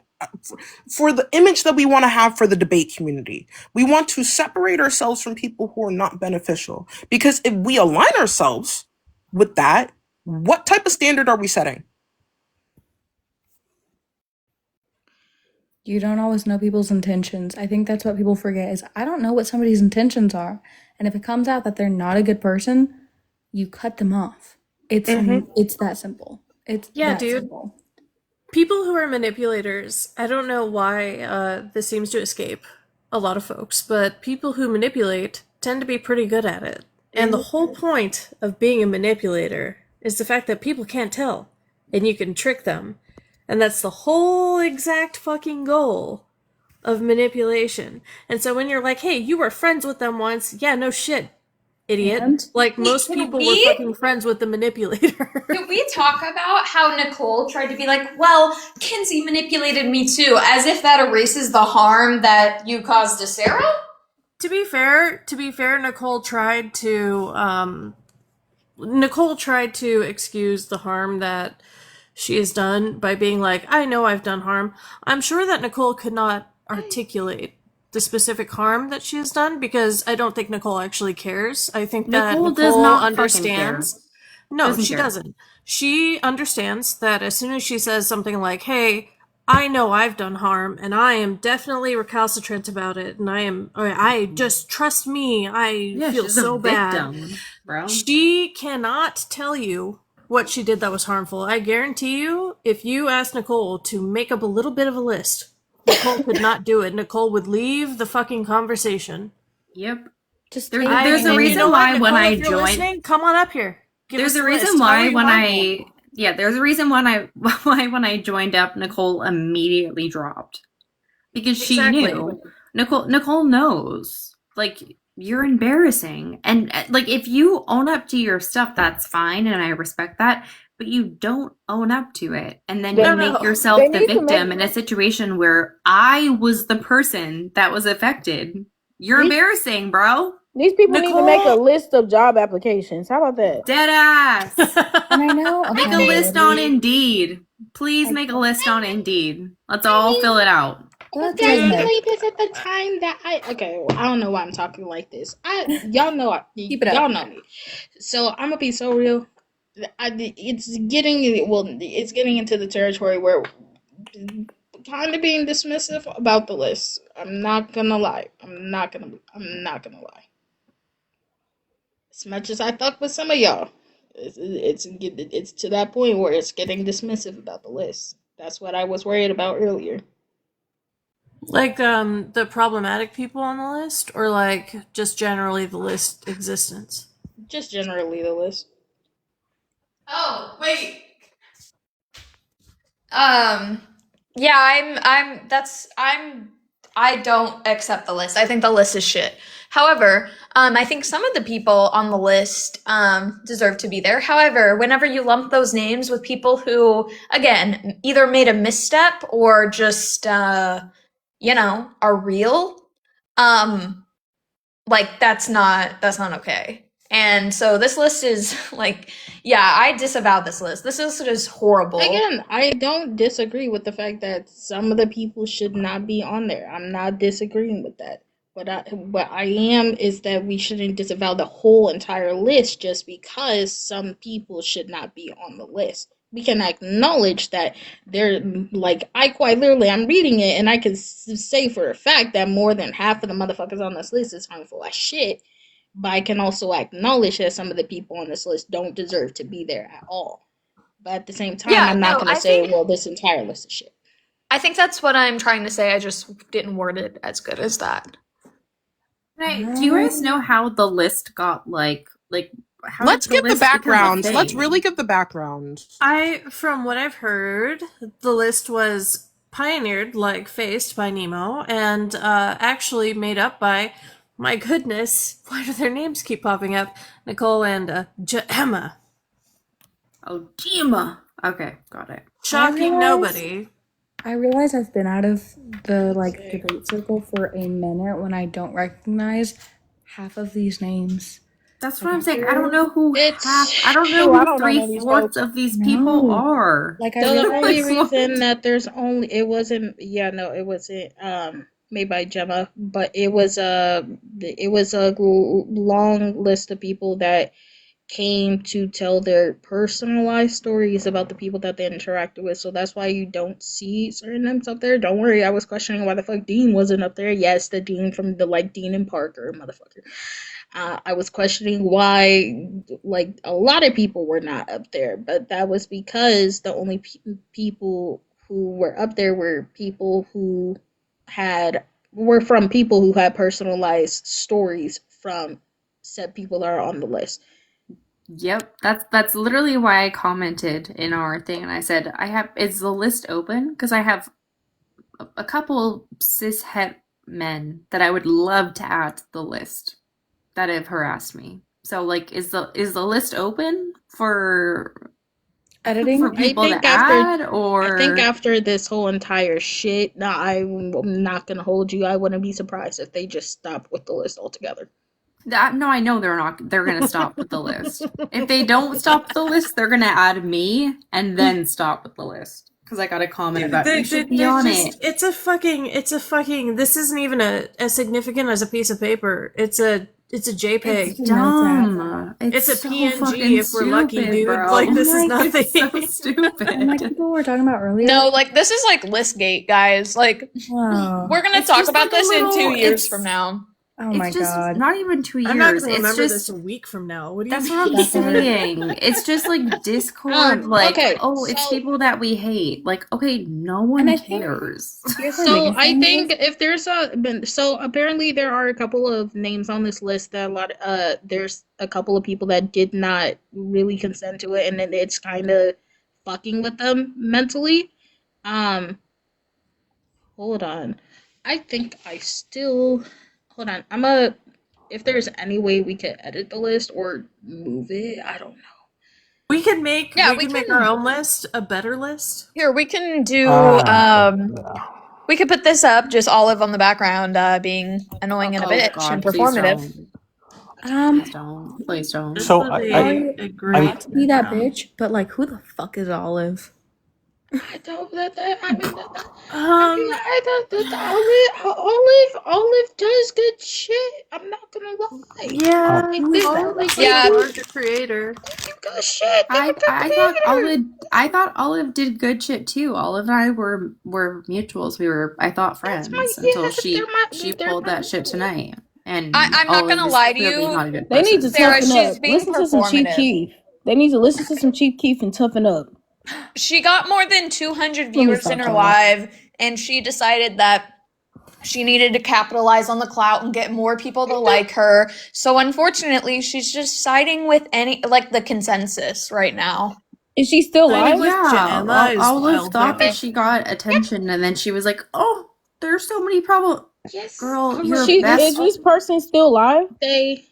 for the image that we want to have for the debate community. We want to separate ourselves from people who are not beneficial, because if we align ourselves with that, what type of standard are we setting? You don't always know people's intentions. I think that's what people forget is I don't know what somebody's intentions are. And if it comes out that they're not a good person, you cut them off. It's that simple. It's Yeah, that dude. simple. People who are manipulators, I don't know why this seems to escape a lot of folks, but people who manipulate tend to be pretty good at it. And the whole point of being a manipulator is the fact that people can't tell, and you can trick them. And that's the whole exact fucking goal of manipulation. And so when you're like, hey, you were friends with them once, yeah, no shit, idiot. And? Like, most Can people were we- fucking friends with the manipulator. Could we talk about how Nicole tried to be like, well, Kenzie manipulated me too, as if that erases the harm that you caused to Sarah? To be fair, Nicole tried to excuse the harm that she has done by being like, I know I've done harm. I'm sure that Nicole could not articulate the specific harm that she has done, because I don't think Nicole actually cares. I think that Nicole Nicole does not understands. No, Doesn't she care. doesn't. She understands that as soon as she says something like, hey, I know I've done harm, and I am definitely recalcitrant about it, and I just trust me, I feel she's so a bad. victim, bro. She cannot tell you what she did that was harmful. I guarantee you, if you asked Nicole to make up a little bit of a list, Nicole could not do it. Nicole would leave the fucking conversation. Yep. Just There's take a it. reason You know why what, when Nicole, I if you're joined- listening, come on up here. Give There's us a reason list. How are why you when harmful? there's a reason when I joined up, Nicole immediately dropped, because she Exactly. knew. Nicole knows, like, you're embarrassing, and like, if you own up to your stuff, that's fine, and I respect that. But you don't own up to it, and then you make yourself the victim in a situation where I was the person that was affected. You're embarrassing, bro. These people need to make a Nicole- list of job applications. How about that? Dead ass. And I know. Make a list on Indeed. Please make a list on Indeed. Let's all fill it out. Okay, I believe it's at the time that I don't know why I'm talking like this. Y'all know Keep it up. y'all know me. So I'm gonna be so real. It's getting into the territory where kind of being dismissive about the list. I'm not gonna lie. I'm not gonna lie. As much as I fuck with some of y'all, it's to that point where it's getting dismissive about the list. That's what I was worried about earlier. Like the problematic people on the list, or like just generally the list existence? Just generally the list. Oh, wait. Yeah, I don't accept the list. I think the list is shit. However, I think some of the people on the list deserve to be there. However, whenever you lump those names with people who, again, either made a misstep or just are real, like that's not okay. And so this list is like, yeah, I disavow this list. This list is horrible. Again, I don't disagree with the fact that some of the people should not be on there. I'm not disagreeing with that. What I am is that we shouldn't disavow the whole entire list just because some people should not be on the list. We can acknowledge that they're like, I quite literally, I'm reading it and I can say for a fact that more than half of the motherfuckers on this list is harmful as shit. But I can also acknowledge that some of the people on this list don't deserve to be there at all. But at the same time, Yeah, I'm not no, going to say, well, this entire list is shit. I think that's what I'm trying to say. I just didn't word it as good as that. Right. Do you guys know how the list got how Let's did give the list become a background. Let's thing? really give the background. From what I've heard, the list was pioneered, faced by Nemo, and actually made up by, my goodness, why do their names keep popping up? Nicole and Emma. Oh, Gemma. Okay, got it. Shocking nobody. I realize I've been out of the debate circle for a minute when I don't recognize half of these names. That's what I'm saying. I don't know who It's I don't know true, I who don't know none of these 3/4 folks. of these people No. are. Like I So the only realize reason that there's only it wasn't made by Gemma, but it was a long list of people that came to tell their personalized stories about the people that they interacted with. So that's why you don't see certain names up there. Don't worry, I was questioning why the fuck Dean wasn't up there. Yes, the Dean from the Dean and Parker motherfucker. I was questioning why a lot of people were not up there, but that was because the only people who were up there were people who were from people who had personalized stories from said people that are on the list. Yep, that's literally why I commented in our thing, and I said, is the list open? Because I have a couple cis het men that I would love to add to the list that have harassed me. So is the list open for editing. for people I think to add, or I think after this whole entire shit, I'm not gonna hold you. I wouldn't be surprised if they just stopped with the list altogether. No, I know they're not. They're gonna stop with the list. If they don't stop with the list, they're gonna add me and then stop with the list. Because I got a comment about you should be on it. It's a fucking. This isn't even as significant as a piece of paper. It's a JPEG. It's dumb. It's a so PNG fucking if we're lucky, stupid, dude. bro. This is nothing. It's so stupid. Like people were talking about earlier. No, this is Listgate, guys. Wow. We're gonna It's talk just about this in 2 years it's- from now. Oh my It's just god. not even 2 years. I'm not gonna It's remember just this a week from now. What do you that's mean? what I'm Definitely. saying. It's just Discord, Okay, it's so- people that we hate. Okay, no one And I think- cares. Here's the So biggest I thing think is- if there's apparently there are a couple of names on this list that there's a couple of people that did not really consent to it, and then it's kind of fucking with them mentally. Hold on. I think hold on. If there's any way we could edit the list or move it, I don't know. We could make Yeah, we we could make can- our own list, a better list. Here, we can do. Yeah. We could put this up, just Olive on the background, being annoying and a bitch and performative. Please don't. So This is I a great Not to be that bitch, but who the fuck is Olive? I don't let that. I mean, Olive does good shit. I'm not gonna lie. Yeah, Like this, Olive's like Yeah. a larger creator. they do good shit. They I a good thought creator. Olive Olive did good shit too. Olive and I were mutuals. We were, I thought, That's my friends until they're pulled my that shit tonight. And I'm not Olive gonna is lie to clearly you, not a good They need to person. Sarah. toughen She's up. being Listen to some Chief performative. Keef. They need to listen to some Chief Keef and toughen up. She got more than 200 me viewers stop in her talking. live, and she decided that she needed to capitalize on the clout and get more people to like her. So unfortunately, she's just siding with the consensus right now. Is she still Siding live? with Yeah, Gemma is Olive wild, thought though. that she got attention, and then she was like, "Oh, there's so many problems." Yes, Girl, your Is best this person still live? they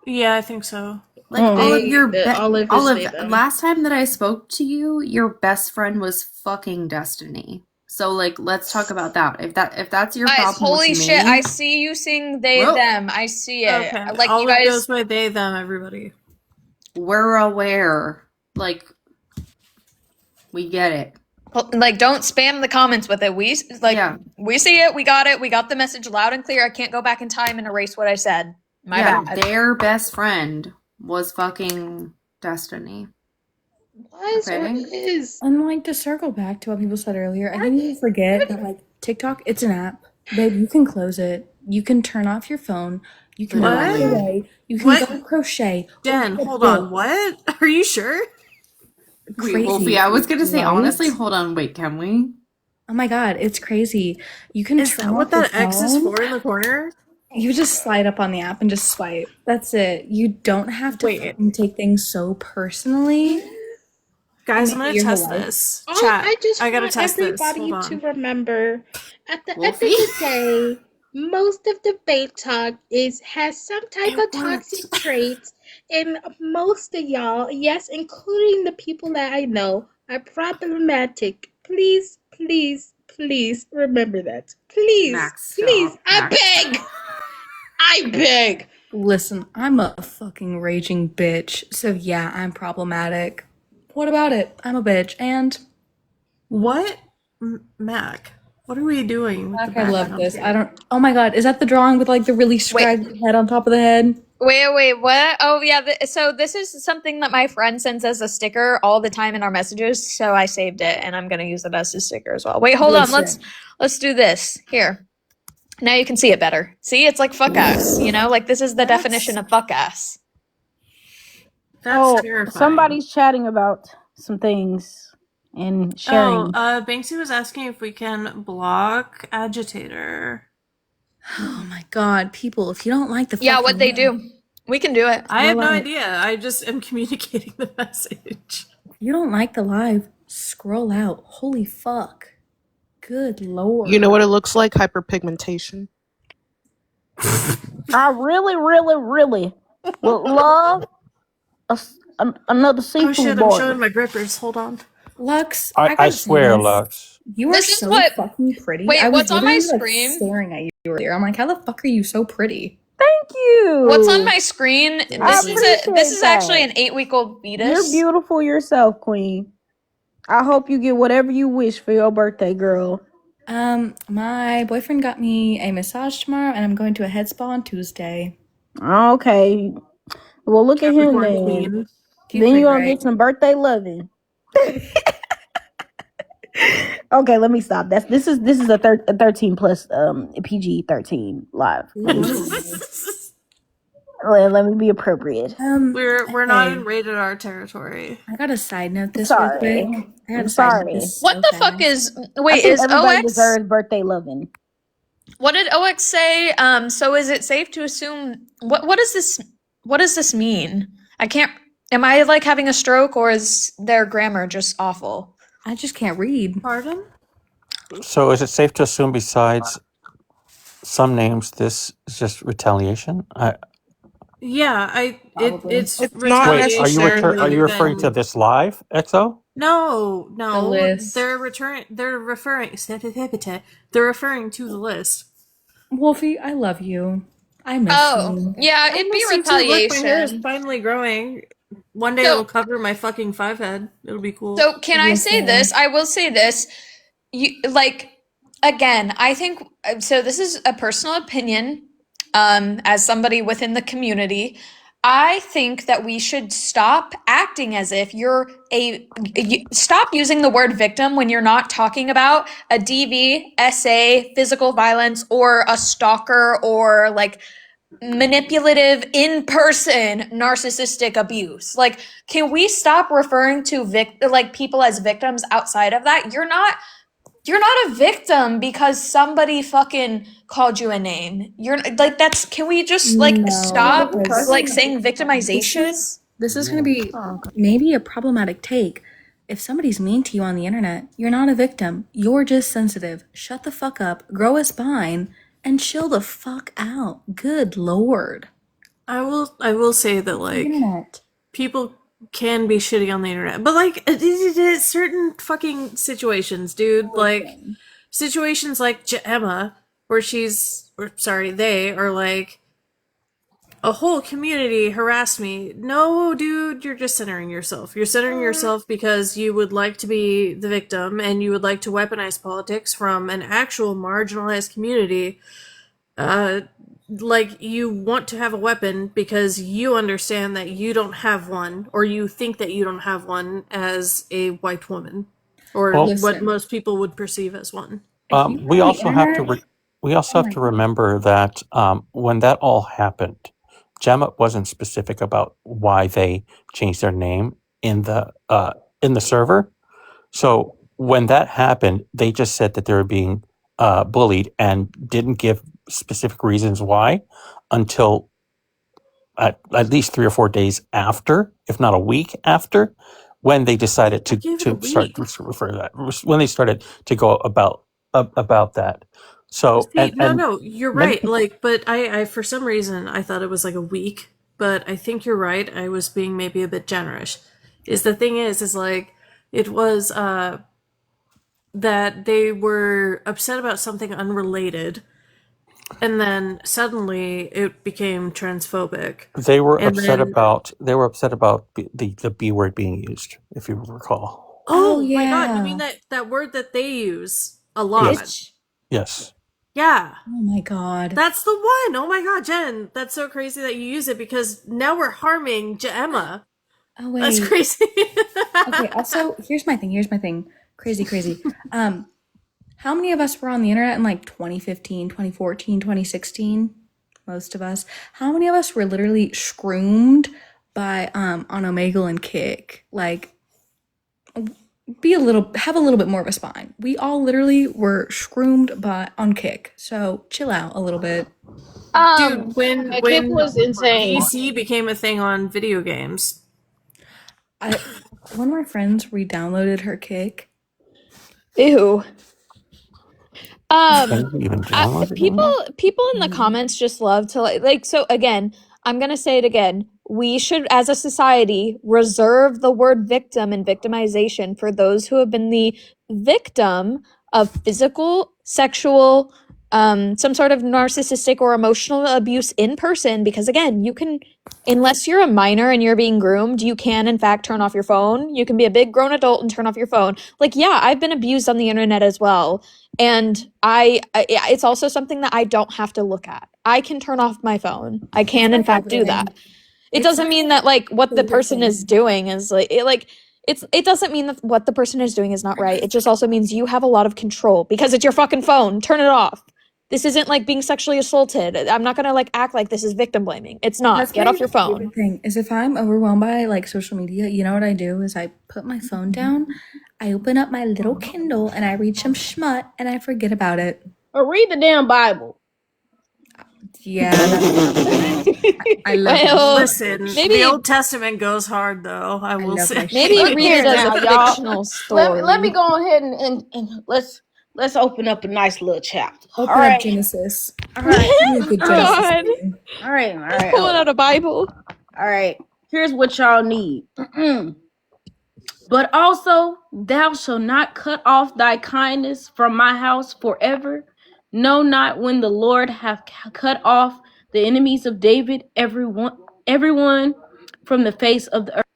Yeah, I think so. like Mm. Olive, Olive is Olive. they them. Last time that I spoke to you, your best friend was fucking Destiny. So like, let's talk about that. If that's your Guys, problem holy with shit! me, I see you sing they Whoa. them. I see it. Okay, Like Olive you guys. goes by they, them, everybody. we're aware. Like, we get it. Like, don't spam the comments with it. We Yeah. we see it. We got it. We got the message loud and clear. I can't go back in time and erase what I said. My bad. Their best friend was fucking Destiny. Was or Okay. is. And like to circle back to what people said earlier, I think you forget that like TikTok, it's an app. Babe, you can close it. You can turn off your phone. You can What? walk away. You can What? go crochet. Jen, hold on. What? Are you sure? Wait, Crazy. Wolfie, I was gonna say, right? honestly, hold on, wait, can we? Oh my god, it's crazy. You can Is turn that what off your that X is phone. for in the corner? You just slide up on the app and just swipe. That's it. You don't have to Wait. fucking take things so personally. Guys, I'm Maybe gonna you're test alive. this. Oh, Chat. I just gotta want test this. everybody Hold to on. remember at the end of Wolfie? the day, most of the bait talk has some type of toxic traits, and most of y'all, yes, including the people that I know, are problematic. Please, please, please remember that. Please, Max, please, stop. I Max, beg. I beg. Listen, I'm a fucking raging bitch, so yeah, I'm problematic. What about it? I'm a bitch, and What? Mac, what are we doing with the I love background this. here? I don't. Oh my god, is that the drawing with like the really scraggly head on top of the head? Wait, what? Oh yeah. So this is something that my friend sends as a sticker all the time in our messages. So I saved it, and I'm gonna use it as a sticker as well. Wait, hold on. Listen. Let's do this here. Now you can see it better. See, it's like fuck ass. You know, like this is the definition of fuck ass. That's terrifying. Somebody's chatting about some things and sharing. Banksy was asking if we can block Agitator. Oh my god, people! If you don't like the Yeah, what they fucking- do, we can do it. I have no Alright. idea. I just am communicating the message. If you don't like the live, scroll out. Holy fuck! Good lord! You know what it looks like? Hyperpigmentation. I really would love another seafood Oh shit! I'm boil. showing my grippers. Hold on. Lux, I gotta swear, say this. Lux. You are This is so what- fucking pretty. Wait, I was what's on my literally, like, screen? staring at you earlier. I'm like, how the fuck are you so pretty? Thank you. What's on my screen? This appreciate is actually that. an 8-week-old You're fetus. beautiful yourself, Queen. I hope you get whatever you wish for your birthday, girl. My boyfriend got me a massage tomorrow, and I'm going to a head spa on Tuesday. Okay. Well, look at him Capricorn then. Queen. He's Then pretty you're gonna great. get some birthday loving. Okay, let me stop. This is a 13 plus PG-13 live. Let me be appropriate. We're not hey, in rated R territory. I got a side note this Sorry. real quick. I got I'm a side note sorry. this What so the fuck fast. is? I Wait, think is everybody OX? deserves birthday loving. What did OX say? So is it safe to assume? What does this? What does this mean? I can't. Am I like having a stroke, or is their grammar just awful? I just can't read. Pardon? So is it safe to assume besides some names this is just retaliation? Yeah, Probably. it's It's not Wait, are you necessarily are you referring to this live, EXO? No, The list. They're referring to the list. Wolfie, I love you. I miss Oh, you. yeah, I it'd be miss you too. Look, my hair is retaliation. finally growing. One day So- it'll cover my fucking 5-head. It'll be cool. So can I say this? I will say this. Again, I think so. This is a personal opinion. As somebody within the community, I think that we should stop acting as if stop using the word victim when you're not talking about a DV, SA, physical violence, or a stalker, or like manipulative in-person narcissistic abuse. Like, can we stop referring to people as victims outside of that? You're not a victim because somebody fucking called you a name. You're like, can we just stop saying victimization? This is going to be maybe a problematic take. If somebody's mean to you on the internet, you're not a victim. You're just sensitive. Shut the fuck up, grow a spine, and chill the fuck out. Good lord. I will say that, like, Internet. people can be shitty on the internet, but like certain fucking situations, dude. Like situations like Emma, where they are like, a whole community harassed me. No, dude, you're just centering yourself. You're centering yourself because you would like to be the victim and you would like to weaponize politics from an actual marginalized community. Like, you want to have a weapon because you understand that you don't have one, or you think that you don't have one as a white woman, or what most people would perceive as one. We also have to remember that when that all happened, Gemma wasn't specific about why they changed their name in the server. So when that happened, they just said that they were being bullied and didn't give specific reasons why until at least 3 or 4 days after, if not a week after, when they decided to start to refer to that, when they started to go about that. So you're right. Like, but I for some reason I thought it was like a week, but I think you're right. I was being maybe a bit generous. The thing is like, it was that they were upset about something unrelated, and then suddenly it became transphobic. They were upset about the B word being used, if you recall. Oh yeah. My god, you mean that word that they use a lot? Yes. Yeah. Oh my god. That's the one. Oh my god, Jen, that's so crazy that you use it, because now we're harming Emma. Oh wait. That's crazy. Okay, also, here's my thing. Crazy. How many of us were on the internet in like 2015, 2014, 2016? Most of us. How many of us were literally scroomed by on Omegle and Kick? Like, have a little bit more of a spine. We all literally were scroomed on Kick. So chill out a little bit. Dude, when Kick was insane. PC became a thing on video games. One of my friends re-downloaded her Kick. Ew. People in the comments just love to so again, I'm gonna say it again. We should, as a society, reserve the word victim and victimization for those who have been the victim of physical, sexual, some sort of narcissistic or emotional abuse in person, because again, you can, unless you're a minor and you're being groomed, you can in fact turn off your phone. You can be a big grown adult and turn off your phone. Like, yeah, I've been abused on the internet as well. And it's also something that I don't have to look at. I can turn off my phone. I can in fact do that. It doesn't mean that like what the person is doing is it doesn't mean that what the person is doing is not right. It just also means you have a lot of control because it's your fucking phone. Turn it off. This isn't like being sexually assaulted. I'm not gonna like act like this is victim blaming. It's not. Get off your phone. The thing is, if I'm overwhelmed by like social media, you know what I do is I put my phone down, I open up my little Kindle, and I read some schmut, and I forget about it. Or read the damn Bible. Yeah, I love it. Listen, the Old Testament goes hard, though. I will say. Maybe read it as a fictional story. Let me go ahead and let's open up a nice little chapter. Open up Genesis. All right. Good Genesis. All right. Pulling out a Bible. All right. Here's what y'all need. But also, thou shalt not cut off thy kindness from my house forever. No, not when the Lord hath cut off the enemies of David, everyone. from the face of the earth.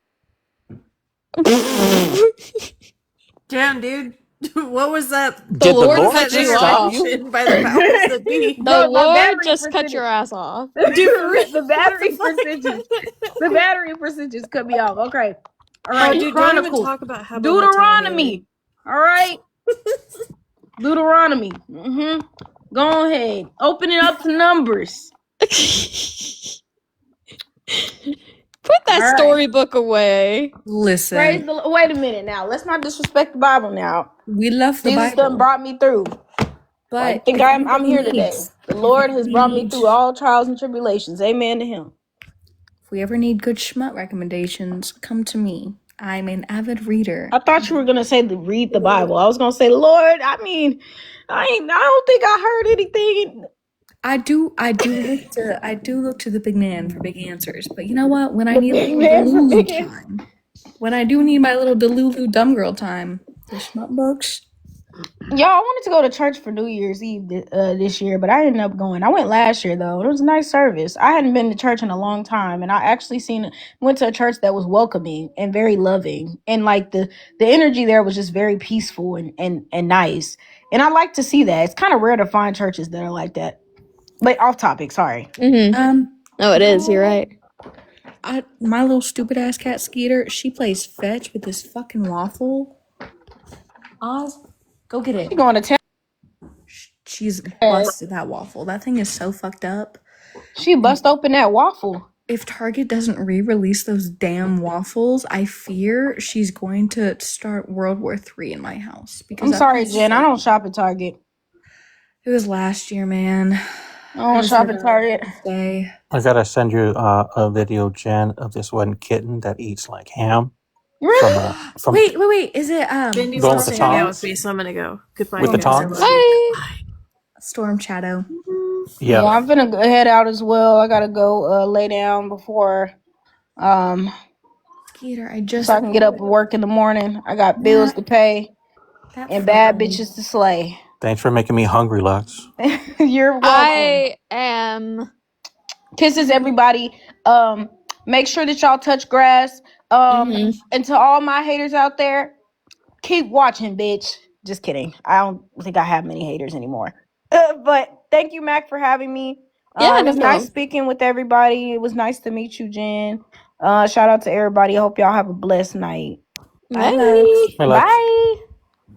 Damn, dude. What was that? The Did the Lord Lord cut just you stop off. you? By the powers that be. The No, my Lord battery just cut your percentage. ass off. The battery percentage. The battery percentage cut me off. Okay. All right. Dude, don't even Chronicles. talk about how Deuteronomy. All right. Deuteronomy. Go ahead. Open it up to Numbers. Put that All right. storybook away. Listen, Praise the. Wait a minute now. Let's not disrespect the Bible now. we love the Jesus Bible. done brought me through. I But think if I'm anybody here today. needs- The Lord if has we brought me need- through all trials and tribulations. Amen to him. If we ever need good schmut recommendations, come to me. I'm an avid reader. I thought you were gonna say read the Bible. I was gonna say, Lord, I mean, I don't think I heard anything. I do look to the big man for big answers. But you know what? When I need a big little man for Delulu big time, when I do need my little Delulu dumb girl time, the schmut books. Y'all, I wanted to go to church for New Year's Eve this year, but I ended up going. I went last year though. It was a nice service. I hadn't been to church in a long time, and I actually went to a church that was welcoming and very loving, and like the energy there was just very peaceful and nice. And I like to see that. It's kind of rare to find churches that are like that. But off topic, sorry. No, it is. You're right. My little stupid ass cat Skeeter, she plays fetch with this fucking waffle. Oz, go get it. You going to tell? She's busted that waffle. That thing is so fucked up. She bust open that waffle. If Target doesn't re-release those damn waffles, I fear she's going to start World War III in my house. Because I'm sorry, Jen. I don't shop at Target. It was last year, man. I don't shop at Target. Day. I gotta send you a video, Jen, of this one kitten that eats like ham. Really? From Wait. Is it Bendy Going wants with to the hang out tongs? with me, so I'm gonna go. Goodbye. With the guys. I tongs? love you. Bye. Storm Shadow? Yeah, yeah. I'm gonna head out as well. I gotta go lay down before Skeeter, I just so I can get up and work in the morning. I got bills to pay and bad bitches to slay. Thanks for making me hungry, Lux. You're welcome. I am. Kisses everybody. Make sure that y'all touch grass. And to all my haters out there, keep watching, bitch. Just kidding. I don't think I have many haters anymore. But thank you, Mac, for having me. Yeah, It no was problem. nice speaking with everybody. It was nice to meet you, Jen. Shout out to everybody. I hope y'all have a blessed night. Bye, Bye. Lux. Hey, Lux. Bye.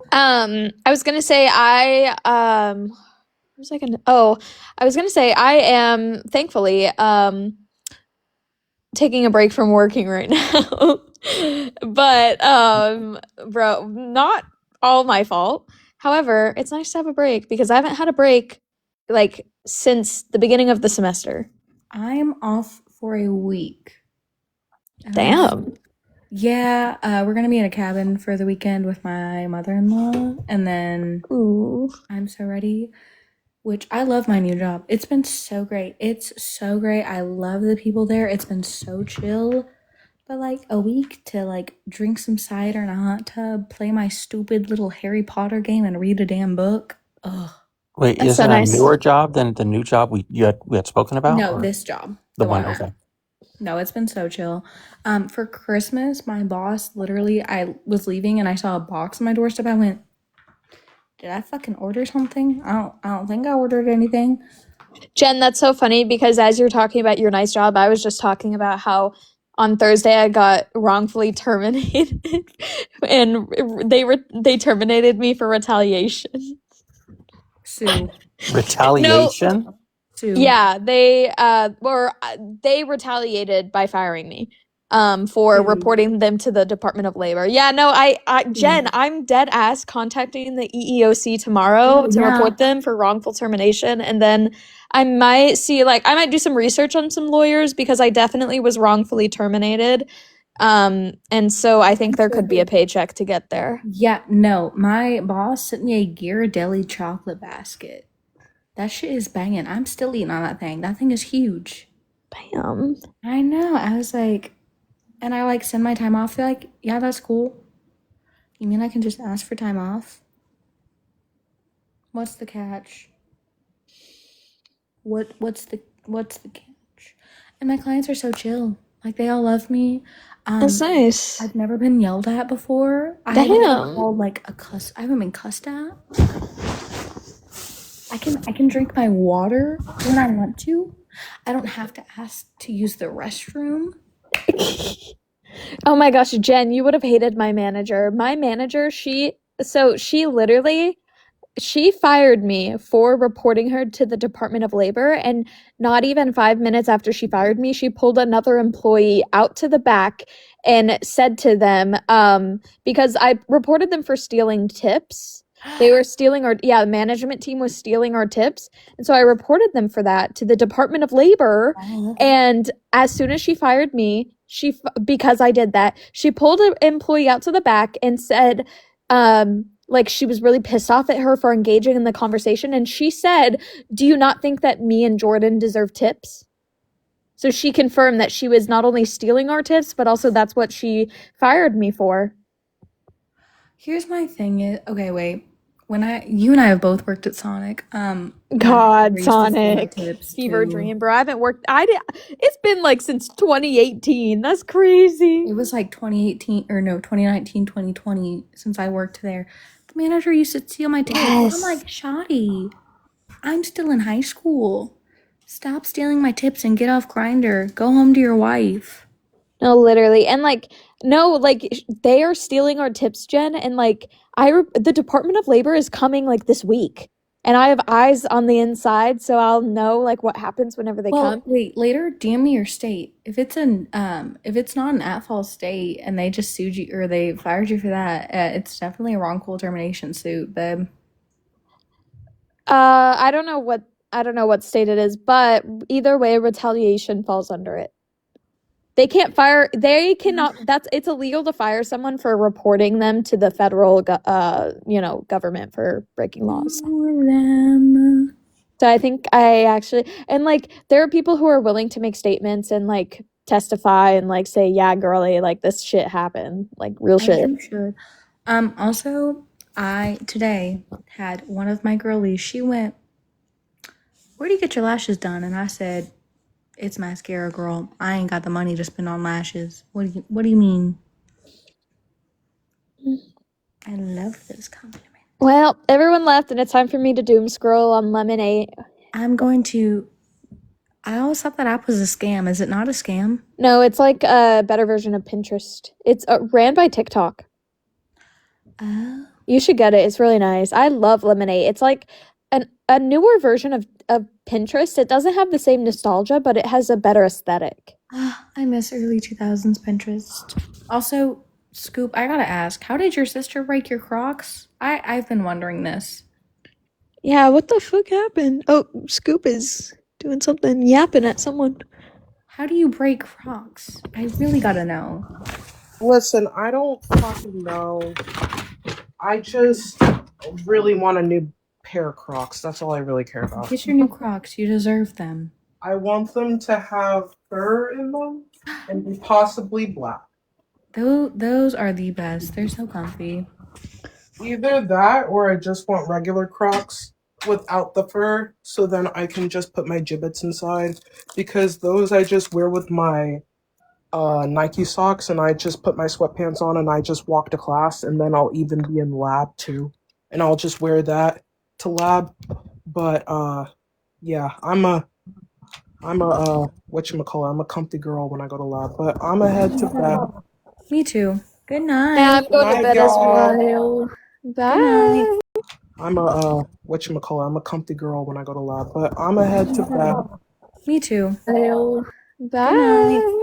I was gonna say what was I gonna? Oh, I was gonna say I am thankfully taking a break from working right now. But bro, not all my fault. However, it's nice to have a break because I haven't had a break like since the beginning of the semester. I'm off for a week. Damn. Yeah, we're gonna be in a cabin for the weekend with my mother-in-law, and then Ooh. I'm so ready. Which I love my new job. It's been so great. It's so great. I love the people there. It's been so chill. But like a week to like drink some cider in a hot tub, play my stupid little Harry Potter game, and read a damn book. Ugh. Wait, That's is so it nice. a newer job than the new job we had spoken about? No, or this job. the one. I'm at. Okay. No, it's been so chill. For Christmas, my boss literally, I was leaving and I saw a box on my doorstep. I went, did I fucking order something? I don't think I ordered anything. Jen, that's so funny because as you're talking about your nice job, I was just talking about how on Thursday I got wrongfully terminated and they terminated me for retaliation. Sue. Retaliation? Sue. Yeah, they retaliated by firing me for reporting them to the Department of Labor. Yeah, no, Jen, I'm dead ass contacting the EEOC tomorrow to report them for wrongful termination, and then I might do some research on some lawyers because I definitely was wrongfully terminated. And so I think there could be a paycheck to get there. Yeah, no, my boss sent me a Ghirardelli chocolate basket. That shit is banging. I'm still eating on that thing. That thing is huge. Bam. I know. I was like, and I like send my time off. They're like, yeah, that's cool. You mean I can just ask for time off? What's the catch? What's the catch? And my clients are so chill. Like, they all love me. That's nice. I've never been yelled at before. I haven't been Damn. called like a cuss. I haven't been cussed at. I can drink my water when I want to. I don't have to ask to use the restroom. Oh my gosh, Jen, you would have hated my manager. My manager, she fired me for reporting her to the Department of Labor, and not even 5 minutes after she fired me, she pulled another employee out to the back and said to them, because I reported them for stealing tips. They were stealing the management team was stealing our tips. And so I reported them for that to the Department of Labor. And as soon as she fired me, because I did that, she pulled an employee out to the back and said, like, she was really pissed off at her for engaging in the conversation. And she said, "Do you not think that me and Jordan deserve tips?" So she confirmed that she was not only stealing our tips, but also that's what she fired me for. Here's my thing. Okay, wait. You and I have both worked at Sonic. God, Sonic. Fever dream, bro. It's been like since 2018. That's crazy. It was like 2019, 2020 since I worked there. The manager used to steal my tips. Yes. I'm like, Shoddy, I'm still in high school. Stop stealing my tips and get off Grindr. Go home to your wife. No, literally. And they are stealing our tips, Jen. And the Department of Labor is coming like this week. And I have eyes on the inside, so I'll know like what happens whenever they come. Wait, later DM me your state. If it's not an at-fault state and they just sued you or they fired you for that, it's definitely a wrongful termination suit, babe. I don't know what state it is, but either way, retaliation falls under it. It's illegal to fire someone for reporting them to the federal, government for breaking laws. So I think there are people who are willing to make statements and like testify and like say, yeah, girly, like this shit happened, like real shit. You should. Also, I today had one of my girlies. She went, "Where do you get your lashes done?" And I said, "It's mascara, girl. I ain't got the money to spend on lashes." What do you mean? I love this compliment. Well, everyone left, and it's time for me to doom scroll on Lemonade. I always thought that app was a scam. Is it not a scam? No, it's like a better version of Pinterest. It's ran by TikTok. Oh. You should get it. It's really nice. I love Lemonade. It's like a newer version of Pinterest. It doesn't have the same nostalgia, but it has a better aesthetic. I miss early 2000s Pinterest. Also, Scoop, I gotta ask, how did your sister break your Crocs? I've been wondering this. Yeah, what the fuck happened? Oh, Scoop is doing something, yapping at someone. How do you break Crocs? I really gotta know. Listen, I don't fucking know. I just really want a new pair of Crocs. That's all I really care about. Get your new Crocs. You deserve them. I want them to have fur in them and be possibly black. Those are the best. They're so comfy. Either that or I just want regular Crocs without the fur, so then I can just put my gibbets inside, because those I just wear with my Nike socks, and I just put my sweatpants on and I just walk to class, and then I'll even be in lab too, and I'll just wear that to lab. But yeah, I'm a whatchamacallit, I'm a comfy girl when I go to lab, but I'm gonna head to bed. Me too. Good night. Yeah, I'm going to bed as y'all. well. Bye. I'm a whatchamacallit, I'm a comfy girl when I go to lab, but I'm gonna head to bed. Me too. Bye.